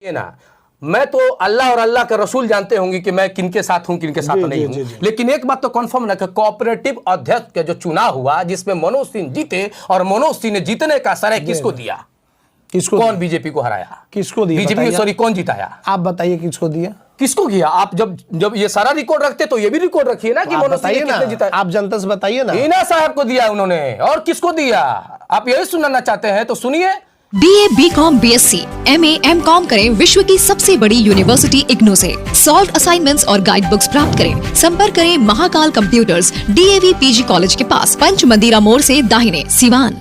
ये ना, मैं तो अल्लाह और अल्लाह के रसूल जानते होंगे कि मैं किनके साथ हूं किनके साथ नहीं हूं, लेकिन एक बात तो कंफर्म ना कि कोऑपरेटिव अध्यक्ष का जो चुनाव हुआ जिसमें मनोज सिंह जीते और मनोज सिंह ने जीतने का श्रेय किसको दिया? किसको? कौन बीजेपी को हराया? किसको दिया? बीजेपी सॉरी कौन जिताया? आप बताइए किसको दिया? किसको किया? आप जब ये सारा रिकॉर्ड रखते तो ये भी रिकॉर्ड रखिए ना कि मनोज सिंह किसने जिताया। आप जनता से बताइए ना। हीना साहब को दिया उन्होंने, और किसको दिया? आप यही सुनना चाहते हैं तो सुनिए। BA, BCom, BSc, MA, MCom करें विश्व की सबसे बड़ी यूनिवर्सिटी इग्नू से। सॉल्व असाइनमेंट्स और गाइड बुक्स प्राप्त करें। संपर्क करें Mahakal computers, DAV PG college के पास, पंच मंदिरा मोड़ से दाहिने, सिवान।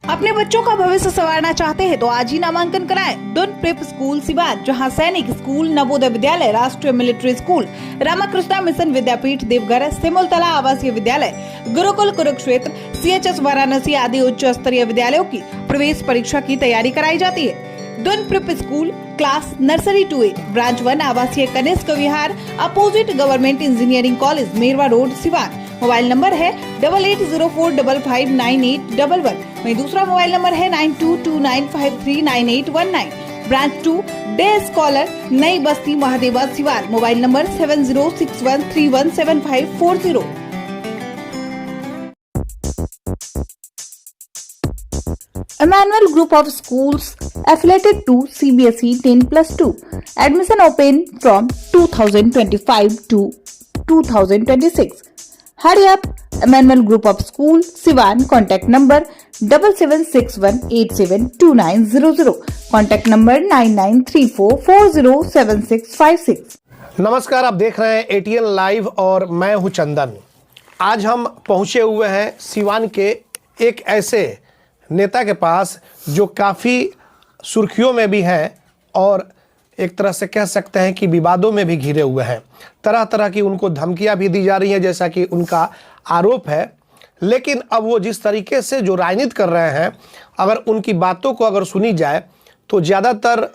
अपने बच्चों का भविष्य संवारना चाहते हैं तो आज ही नामांकन कराएं। डुन प्रेप स्कूल सिवान, जहां सैनिक स्कूल, नवोदय विद्यालय, राष्ट्रीय मिलिट्री स्कूल, रामाकृष्णा मिशन विद्यापीठ देवघर, सिमुलतला आवासीय विद्यालय, गुरुकुल कुरुक्षेत्र, CHS वाराणसी आदि उच्च स्तरीय विद्यालयों की प्रवेश परीक्षा की तैयारी कराई जाती है। Doon prep school class nursery to 8, branch 1 आवासीय Kanishk Vihar, opposite government engineering college, Merwa road, Siwan. Mobile number है 8804559811। वहीं दूसरा मोबाइल नंबर है 9229539819। ब्रांच 2 डे स्कॉलर, नई बस्ती, Mahadeva, Siwan. Mobile number 7061317540। Emmanuel Group of Schools affiliated to CBSE 10+2. Admission open from 2025 to 2026. Hurry up! Emmanuel Group of School, Siwan. Contact number 7761872900. Contact number 9934407656. नमस्कार, आप देख रहे हैं ATN लाइव और मैं हूं चंदन। आज हम पहुंचे हुए हैं सिवान के एक ऐसे नेता के पास जो काफ़ी सुर्खियों में भी हैं और एक तरह से कह सकते हैं कि विवादों में भी घिरे हुए हैं। तरह तरह की उनको धमकियां भी दी जा रही हैं, जैसा कि उनका आरोप है। लेकिन अब वो जिस तरीके से जो राजनीति कर रहे हैं, अगर उनकी बातों को अगर सुनी जाए तो ज़्यादातर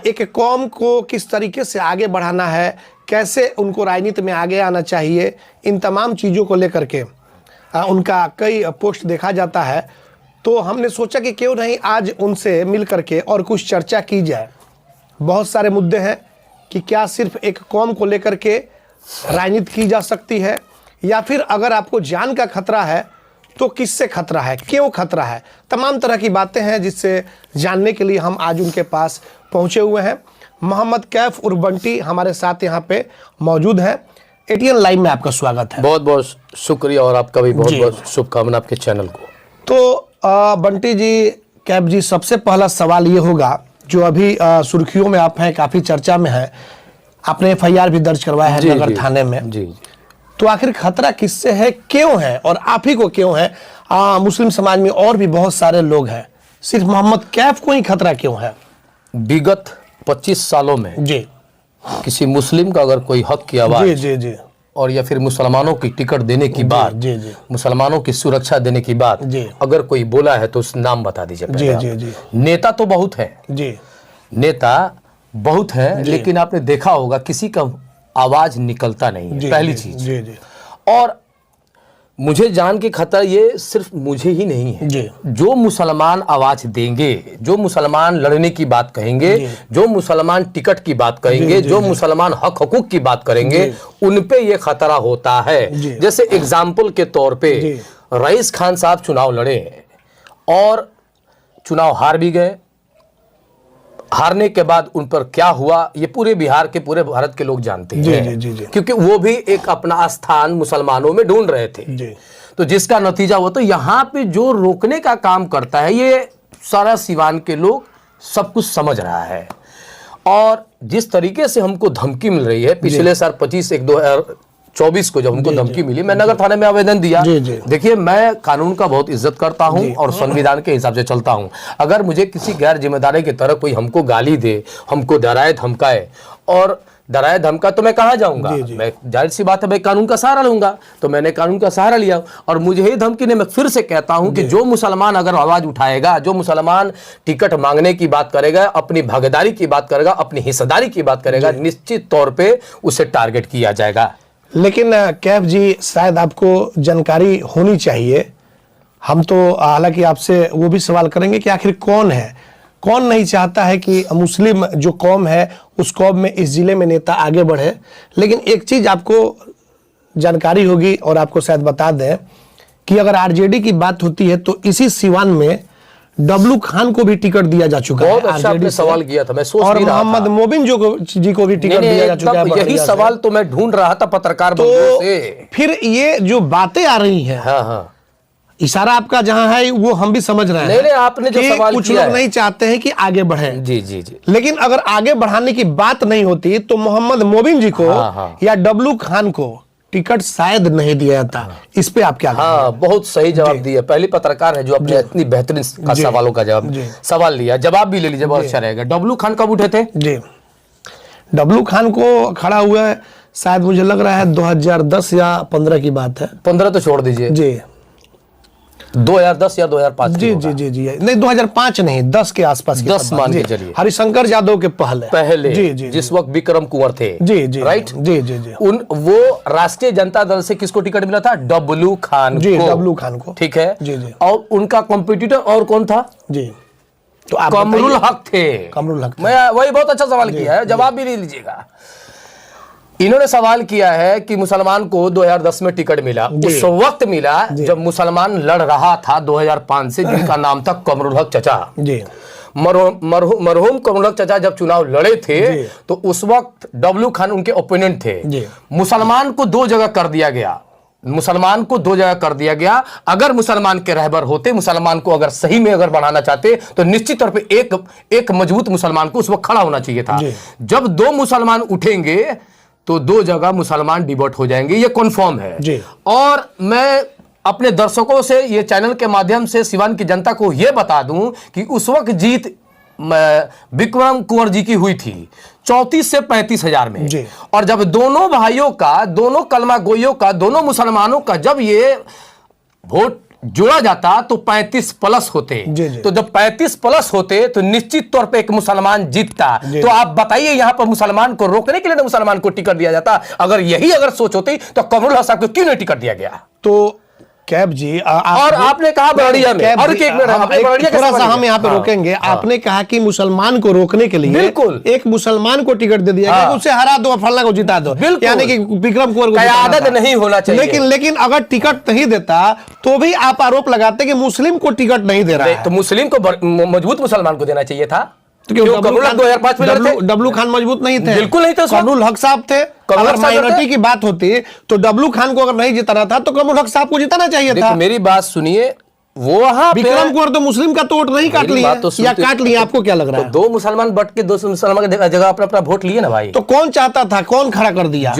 एक कौम को किस तरीके से आगे बढ़ाना है, कैसे उनको राजनीति में आगे आना चाहिए, इन तमाम चीज़ों को लेकर के उनका कई पोस्ट देखा जाता है। तो हमने सोचा कि क्यों नहीं आज उनसे मिल करके और कुछ चर्चा की जाए। बहुत सारे मुद्दे हैं कि क्या सिर्फ एक कौम को लेकर के राजनीति की जा सकती है, या फिर अगर आपको जान का खतरा है तो किससे खतरा है, क्यों खतरा है। तमाम तरह की बातें हैं जिससे जानने के लिए हम आज उनके पास पहुंचे हुए हैं। मोहम्मद कैफ उर्फ बंटी हमारे साथ यहाँ पे मौजूद हैं। ATN लाइव में आपका स्वागत है। बहुत बहुत शुक्रिया और आपका भी बहुत बहुत शुभकामना आपके चैनल को। तो बंटी जी, कैफ जी, सबसे पहला सवाल ये होगा, जो अभी सुर्खियों में आप हैं, काफ़ी चर्चा में है, आपने FIR भी दर्ज करवाया है नगर थाने में। जी। तो आखिर खतरा किससे है, क्यों है और आप ही को क्यों है? मुस्लिम समाज में और भी बहुत सारे लोग हैं, सिर्फ मोहम्मद कैफ को ही खतरा क्यों है? विगत 25 सालों में जी किसी मुस्लिम का अगर कोई हक की आवाज जी और या फिर मुसलमानों की टिकट देने की बात, मुसलमानों की सुरक्षा देने की बात अगर कोई बोला है तो उस नाम बता दीजिए। जी। नेता तो बहुत है जी, नेता बहुत है, लेकिन आपने देखा होगा किसी का आवाज निकलता नहीं है, पहली चीज। जी। और मुझे जान के खतरा ये सिर्फ मुझे ही नहीं है। जो मुसलमान आवाज देंगे, जो मुसलमान लड़ने की बात कहेंगे, जो मुसलमान टिकट की बात कहेंगे, जो मुसलमान हक हकूक की बात करेंगे, उन पे ये खतरा होता है। जैसे एग्जाम्पल के तौर पे रईस खान साहब चुनाव लड़े और चुनाव हार भी गए। हारने के बाद उन पर क्या हुआ ये पूरे बिहार के, पूरे भारत के लोग जानते हैं। क्योंकि वो भी एक अपना स्थान मुसलमानों में ढूंढ रहे थे। तो जिसका नतीजा हुआ, तो यहाँ पे जो रोकने का काम करता है ये सारा सिवान के लोग सब कुछ समझ रहा है। और जिस तरीके से हमको धमकी मिल रही है, पिछले साल 25/1/2024 को जब हमको धमकी मिली, मैं नगर थाने में आवेदन दिया। देखिए, मैं कानून का बहुत इज्जत करता हूं और संविधान के हिसाब से चलता हूं। अगर मुझे किसी गैर जिम्मेदारी की तरह कोई हमको गाली दे, हमको डराए धमकाए, और डराए धमका तो मैं कहाँ जाऊंगा? मैं जाहिर सी बात है मैं कानून का सहारा लूंगा। तो मैंने कानून का सहारा लिया और मुझे ही धमकी ने, मैं फिर से कहता हूं कि जो मुसलमान अगर आवाज उठाएगा, जो मुसलमान टिकट मांगने की बात करेगा, अपनी भागीदारी की बात करेगा, अपनी हिस्सेदारी की बात करेगा, निश्चित तौर पर उसे टारगेट किया जाएगा। लेकिन कैफ जी, शायद आपको जानकारी होनी चाहिए। हम तो हालांकि आपसे वो भी सवाल करेंगे कि आखिर कौन है कौन नहीं चाहता है कि मुस्लिम जो कौम है उस कौम में इस जिले में नेता आगे बढ़े। लेकिन एक चीज आपको जानकारी होगी और आपको शायद बता दें कि अगर आरजेडी की बात होती है तो इसी सिवान में डब्लू खान को भी टिकट दिया जा चुका है। बहुत अच्छा आपने सवाल किया था, मैं सोच और भी रहा था। मोहम्मद मोबिन जी को भी टिकट दिया जा चुका है। यही सवाल तो मैं ढूंढ रहा था पत्रकार तो बंधुओं से। फिर ये जो बातें आ रही हैं, हाँ हाँ, इशारा आपका जहां है वो हम भी समझ रहे हैं। नहीं, आपने जो कि सवाल कुछ किया लोग है। नहीं चाहते हैं कि आगे बढ़े। जी जी जी। लेकिन अगर आगे बढ़ाने की बात नहीं होती तो मोहम्मद मोबिन जी को हाँ। या डब्लू खान को टिकट शायद नहीं दिया जाता। इस पे आप क्या कहेंगे? हाँ, बहुत सही जवाब दिया। पहली पत्रकार है जो अपने इतनी बेहतरीन का सवालों का सवाल लिया, जवाब भी ले लीजिए, बहुत अच्छा रहेगा। डब्लू खान कब उठे थे? जी, डब्लू खान को खड़ा हुआ है शायद मुझे लग रहा है 2010 या 15 की बात है। 15 तो छोड़ दीजिए, जी 2010 या 2005 जी जी जी जी नहीं 2005 नहीं 10 के आसपास की 10 बात। मान के जी, चलिए। हरिशंकर यादव के पहले जी जी जिस वक्त विक्रम कुंवर थे। जी जी राइट। जी जी जी वो राष्ट्रीय जनता दल से किसको टिकट मिला था? डब्लू खान जी को। डब्लू खान को। ठीक है जी जी। और उनका कॉम्पिटिटर और कौन था? जी तो आप कमरुल हक थे। कमरुल हक थे। मैं वही बहुत अच्छा सवाल किया है, जवाब भी ले लीजिएगा। इन्होंने सवाल किया है कि मुसलमान को 2010 में टिकट मिला, उस वक्त मिला जब मुसलमान लड़ रहा था 2005 से, जिनका नाम था कमरुल हक चचा। जी मरहूम कमरुल हक चचा जब चुनाव लड़े थे तो उस वक्त डब्लू खान उनके ओपोनेंट थे। मुसलमान को दो जगह कर दिया गया, मुसलमान को दो जगह कर दिया गया। अगर मुसलमान के रहबर होते, मुसलमान को अगर सही में अगर बढ़ाना चाहते तो निश्चित तौर पे एक मजबूत मुसलमान को उस वक्त खड़ा होना चाहिए था। जब दो मुसलमान उठेंगे तो दो जगह मुसलमान डिबोट हो जाएंगे, ये कन्फर्म है जी। और मैं अपने दर्शकों से, ये चैनल के माध्यम से सिवान की जनता को यह बता दूं कि उस वक्त जीत विक्रम कुंवर जी की हुई थी 34 से 35 हजार में। और जब दोनों भाइयों का, दोनों कलमा गोइयों का, दोनों मुसलमानों का जब ये वोट जोड़ा जाता तो 35 प्लस होते। तो जब 35 प्लस होते तो निश्चित तौर पे एक मुसलमान जीतता। तो आप बताइए यहां पर मुसलमान को रोकने के लिए ना मुसलमान को टिकट दिया जाता? अगर यही अगर सोच होती तो कमरुल हक साहब को क्यों नहीं टिकट दिया गया? तो कैब जी और आपने कहा बड़िया में, और थोड़ा सा हम यहाँ पे रोकेंगे। आपने कहा कि मुसलमान को रोकने के लिए बिल्कुल एक मुसलमान को टिकट दे दिया, उससे हरा दो, फलना को जिता दो, यानी कि विक्रम कुंवर को आदत नहीं होना चाहिए। लेकिन अगर टिकट नहीं देता तो भी आप आरोप लगाते कि मुस्लिम को टिकट नहीं दे रहा है। तो मुस्लिम को मजबूत मुसलमान को देना चाहिए था। डब्लू खान मजबूत नहीं थे? बिल्कुल नहीं थे, कमरुल हक साहब थे। अगर माइनॉरिटी की बात होती तो डब्लू खान को अगर नहीं जिताना था तो कमरुल हक साहब को जिताना चाहिए था। मेरी बात सुनिए, वो वहां विक्रम कुंवर तो मुस्लिम का तो वोट नहीं काट लिया या काट लिया, आपको क्या लग रहा है? दो मुसलमान बट के, दो मुसलमान की जगह अपना अपना वोट लिए ना भाई। तो कौन चाहता था, कौन खड़ा कर दिया?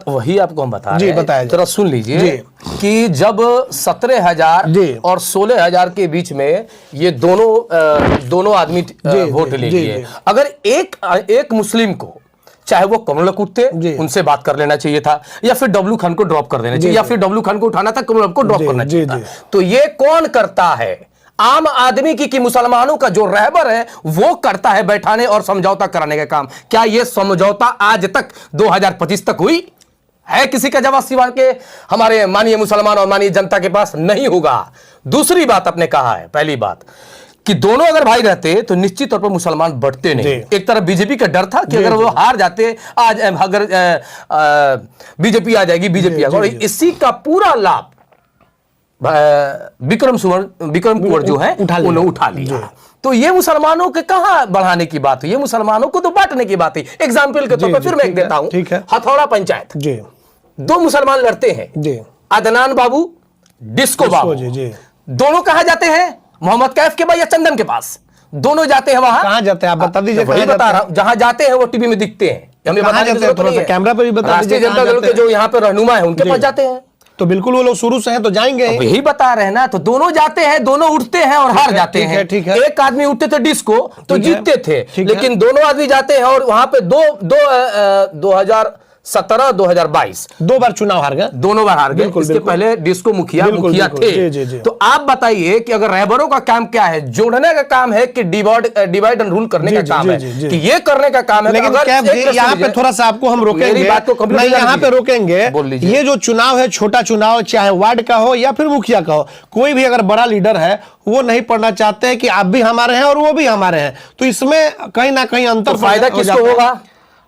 वही आपको हम बता जी, बताया जरा सुन लीजिए कि जब 17,000 और 16,000 के बीच में ये दोनों आदमी वोट ले लिए। अगर एक मुस्लिम को, चाहे वो कमरुल हक उठते, उनसे बात कर लेना चाहिए था, या फिर डब्लू खान को ड्रॉप कर देना चाहिए, या फिर डब्लू खान को उठाना था, कमरुल हक को ड्रॉप करना चाहिए था। तो ये कौन करता है? आम आदमी की कि मुसलमानों का जो रहबर है वो करता है बैठाने और समझौता कराने का काम। क्या ये समझौता आज तक 2025 तक हुई है? किसी का जवाब सिवान के हमारे माननीय मुसलमान और माननीय जनता के पास नहीं होगा। दूसरी बात आपने कहा है, पहली बात कि दोनों अगर भाई रहते तो निश्चित तौर पर मुसलमान बढ़ते नहीं। एक तरफ बीजेपी का डर था कि अगर वो हार जाते, आज अगर बीजेपी आ जाएगी, बीजेपी आ, और इसी का पूरा लाभ विक्रम कुंवर जो है उन्होंने उठा लिया। तो ये मुसलमानों के कहां बढ़ाने की बात है? ये मुसलमानों को तो बांटने की बात है। एग्जाम्पल के तौर पर फिर मैं एक देता हूं, हथौड़ा पंचायत, दो मुसलमान लड़ते हैं, अदनान बाबू, डिस्को बाबू, दोनों कहां जाते हैं? मोहम्मद कैफ के पास या चंदन के पास? दोनों जाते हैं। वहां कहां जाते हैं आप बता दीजिए। वही बता रहा हूं, जहां जाते हैं वो टीवी में दिखते हैं, हमें बताने की जरूरत नहीं है। कैमरा पर भी बता दीजिए। राष्ट्रीय जनता दल के जो यहाँ पे रहनुमा है उनके पास जाते हैं। तो बिल्कुल वो लोग शुरू से हैं तो जाएंगे, यही बता रहे हैं ना। तो दोनों जाते हैं, दोनों उठते हैं और हार जाते हैं। एक आदमी उठते थे डिस्को तो जीतते थे, लेकिन दोनों आदमी जाते हैं और वहां पे 2000 2017-2022 2 बार चुनाव हार गए, दोनों बार हार गए। बिल्कुल, इसके बिल्कुल। पहले डिस्को मुखिया बिल्कुल, मुखिया बिल्कुल। थे। जी, जी। तो आप बताइए कि अगर रहबरों का काम क्या है, जोड़ने का काम है कि डिवाइड एंड रूल करने जी, का जी, काम जी, है, जी, जी। कि ये करने का काम है। लेकिन अगर क्या एक प्रश्न यहाँ पे लीजिए, थोड़ा सा आपको हम रोकेंगे, मेरी बात को complete नहीं कर यहाँ पे लीजिए। रोकेंगे। बोल लीजिए। ये जो चुनाव है, छोटा चुनाव, चाहे वार्ड का हो या फिर मुखिया का हो, कोई भी अगर बड़ा लीडर है वो नहीं पढ़ना चाहते हैं कि आप भी हमारे हैं और वो भी हमारे हैं, तो इसमें कहीं ना कहीं अंतर तो फायदा हो किसको जाता है। होगा?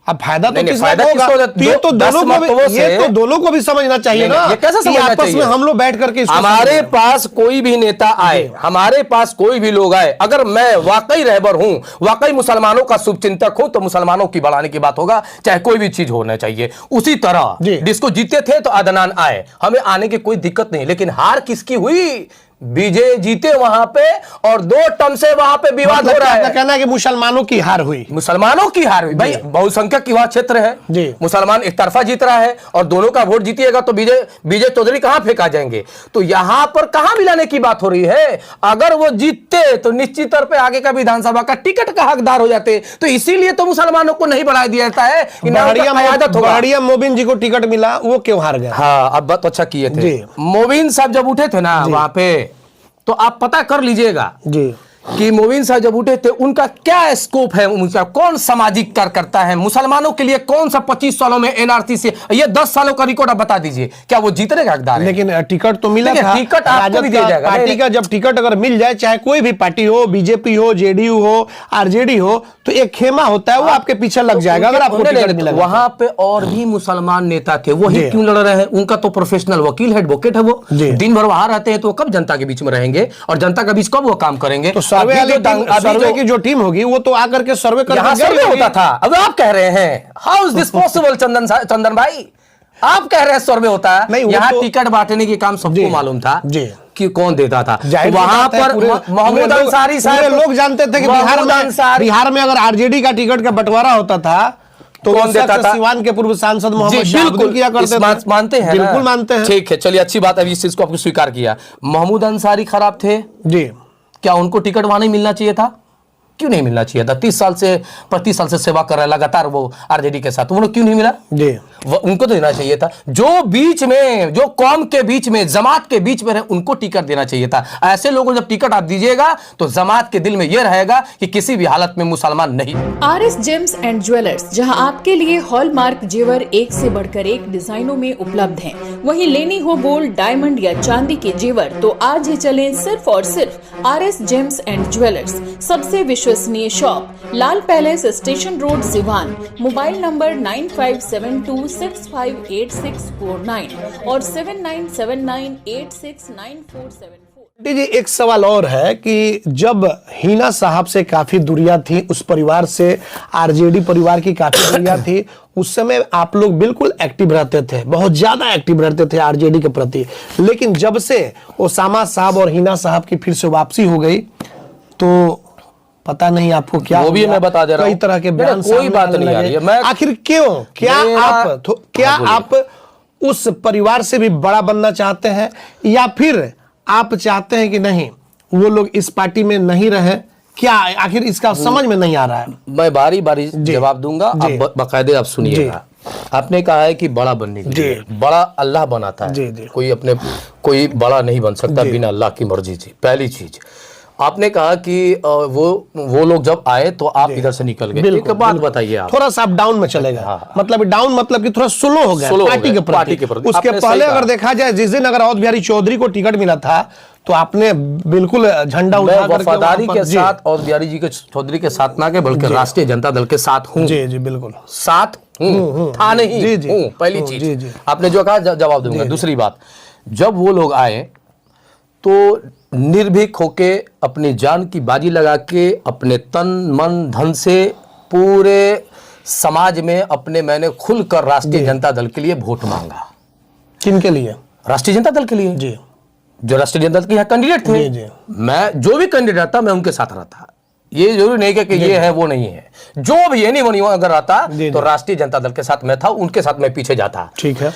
अब फायदा तो नहीं, किसको फायदा होगा? किसको होगा? तो ये तो 10 दोनों को भी, मतों ये से- तो दोनों को भी समझना चाहिए नहीं, ना, ये कैसे कि समझना आपस में चाहिए? हम लोग बैठ करके इसको हमारे समझें। पास कोई भी नेता आए, हमारे पास कोई भी लोग आए, अगर मैं वाकई रहबर हूं, वाकई मुसलमानों का शुभचिंतक हूं, तो मुसलमानों की बढ़ाने की बात होगा, चाहे कोई भी चीज होना चाहिए। उसी तरह जी। जिसको जीते थे तो अदनान आए, हमें आने की कोई दिक्कत नहीं, लेकिन हार किसकी हुई? बीजे जीते वहां पे और 2 टर्म से वहां पे विवाद मतलब हो रहा आपका है। कहना है कि मुसलमानों की हार हुई। मुसलमानों की हार हुई भाई, बहुसंख्यक की वह क्षेत्र है जी। मुसलमान एक तरफा जीत रहा है और दोनों का वोट जीतिएगा तो विजय चौधरी कहां फेंका जाएंगे? तो यहां पर कहां मिलाने की बात हो रही है? अगर वो जीतते तो निश्चित तौर पे आगे का विधानसभा का टिकट का हकदार हो जाते। तो इसीलिए तो मुसलमानों को नहीं बढ़ा दिया जाता है कि ना उनका क़यादत होगा। बढ़िया मोबिन जी को टिकट मिला, वो क्यों हार गए? हाँ, अब बात तो अच्छा किए थे। जी। मोबिन साहब जब उठे थे ना वहां पे, तो आप पता कर लीजिएगा जी, कि मोबिन साहब जब उठे थे, उनका क्या स्कोप है, उनका कौन सामाजिक कार्य करता है, मुसलमानों के लिए कौन सा 25 सालों में एनआरसी से, ये 10 सालों का रिकॉर्ड आप बता दीजिए, क्या वो जीतने का हकदार है? लेकिन टिकट तो मिला देखिए, था। टिकट आपको राजद भी दिया का जाएगा। पार्टी नहीं, का जब टिकट अगर मिल जाए, चाहे कोई भी पार्टी हो, बीजेपी हो, जेडीयू हो, आरजेडी हो, तो एक खेमा होता है, वो आपके पीछे लग जाएगा अगर आपको टिकट मिला। वहां पे और भी मुसलमान नेता थे, वही जी। क्यों लड़ रहे हैं? उनका तो प्रोफेशनल वकील है, एडवोकेट है, वो जी। दिन भर वहां रहते हैं, तो वो कब जनता के बीच में रहेंगे और जनता के बीच कब वो काम करेंगे? तो सर्वे अभी वाली टीम, अभी सर्वे जो- की जो टीम होगी वो तो आकर के सर्वे यहां करके सर्वे गई होगी। होता था, अब आप कह रहे हैं हाउ इज दिस पॉसिबल? चंदन भाई, आप कह रहे हैं सर्वे होता है। नहीं, वो यहाँ तो- टिकट बांटने की काम सबको जी, मालूम था जी। कि कौन देता था। जाहिर सी वहां बात है, पर महमूद अंसारी साहब, लोग जानते थे कि बिहार में अगर आरजेडी का टिकट का बंटवारा होता था तो कौन उस देता वक्त था? सिवान के पूर्व सांसद जी मोहम्मद शाहबुद्दीन बिल्कुल किया करते थे। मानते हैं ना? बिल्कुल मानते हैं। ठीक है, चलिए अच्छी बात, अभी इस चीज को आपको स्वीकार किया। महमूद अंसारी खराब थे, जी, क्या उनको टिकट वहां नहीं मिलना चाहिए था? क्यों नहीं मिलना चाहिए था? 30 साल से सेवा कर रहे हैं लगातार वो आरजेडी के साथ, उन्हें क्यों नहीं मिला? जी, उनको तो देना चाहिए था। जो बीच में, जो कौम के बीच में, जमात के बीच में रहे, उनको टिकट देना चाहिए था। ऐसे लोगों को जब टिकट आप दीजिएगा तो जमात के दिल में यह रहेगा कि किसी भी हालत में मुसलमान नहीं। RS जेम्स एंड ज्वेलर्स, जहां आपके लिए हॉलमार्क जेवर एक से बढ़कर एक डिजाइनों में उपलब्ध हैं। वहीं लेनी हो गोल्ड, डायमंड या चांदी के जेवर, तो आज ही चलें सिर्फ और सिर्फ RS जेम्स एंड ज्वेलर्स। सबसे विश्वसनीय shop, Lal palace, station road, Siwan. Mobile number 9572658649 और 7979869474। जी, एक सवाल और है कि जब हिना साहब से काफी दूरियां थी, उस परिवार से आरजेडी परिवार की काफी दूरियां थी, उस समय आप लोग बिल्कुल एक्टिव रहते थे, बहुत ज्यादा एक्टिव रहते थे आरजेडी के प्रति। लेकिन जब से ओसामा साहब और हिना साहब की फिर से वापसी हो गई, तो पता नहीं आपको क्या वो भी मैं बता दे रहा हूं। कई तरह के नहीं, बयान कोई सामने बात आने नहीं आ लगे। रही है। मैं- आखिर क्यों? क्या बोलिए। आप उस परिवार से भी बड़ा बनना चाहते हैं, या फिर आप चाहते हैं कि नहीं, वो लोग इस पार्टी में नहीं रहे? क्या आखिर इसका समझ में नहीं आ रहा है? मैं बारी बारी जवाब दूंगा, आप बाकायदे आप सुनिएगा। आपने कहा है कि बड़ा बनने के लिए, बड़ा अल्लाह बनाता है। जी, जी। कोई बड़ा नहीं बन सकता बिना अल्लाह की मर्जी से। पहली चीज आपने कहा कि वो लोग जब आए तो आप इधर से निकल गए। एक बात बताइए आप, थोड़ा सा आप डाउन में चले गए। मतलब डाउन मतलब कि थोड़ा स्लो हो गया पार्टी के प्रति। उसके पहले अगर देखा जाए, जिस दिन अगर अवध बिहारी चौधरी को टिकट मिला था तो आपने बिल्कुल झंडा उठा करके वफादारी के साथ अवध बिहारी जी के चौधरी के साथ ना के, बल्कि राष्ट्रीय जनता दल के साथ हूँ। जी जी बिल्कुल साथ हूँ, था नहीं जी, जी। हूँ। पहली जी, चीज जी। आपने जो कहा जवाब दूंगा। दूसरी बात, जब वो लोग आए तो निर्भीक होके अपनी जान की बाजी लगा के अपने तन मन धन से पूरे समाज में मैंने खुलकर राष्ट्रीय जनता दल के लिए वोट मांगा। किन के लिए? राष्ट्रीय जनता दल के लिए। जी, जो राष्ट्रीय जनता दल के यहाँ कैंडिडेट थे, जी, जी। मैं जो भी कैंडिडेट था मैं उनके साथ रहता। ये जरूरी नहीं कि ये है वो नहीं है, जो भी ये नहीं बनी अगर रहता तो राष्ट्रीय जनता दल के साथ मैं था, उनके साथ मैं पीछे जाता। ठीक है।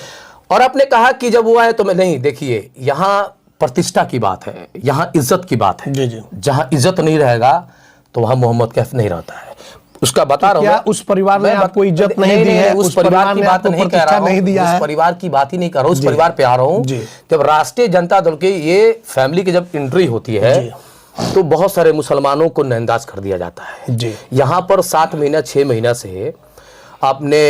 और आपने कहा कि जब वो आए तो मैं नहीं, देखिए यहाँ प्रतिष्ठा की बात है, यहाँ इज्जत की बात है। जी, जी। जहां इज्जत नहीं रहेगा तो वहां मोहम्मद कैफ नहीं रहता है। उसका बता रहा हूं क्या मैं। उस परिवार ने मैं आपको इज्जत नहीं दी है? उस परिवार की ने बात आपको नहीं कर रहा प्रतिष्ठा नहीं दिया हूं, है? उस परिवार की बात ही नहीं कर रहा हूं, उस जी। परिवार पे आ रहा हूं। जी। जब राष्ट्रीय जनता दल की ये फैमिली की जब एंट्री होती है तो बहुत सारे मुसलमानों को नंदाज कर दिया जाता है। जी। यहां पर 7 महीना 6 महीना से आपने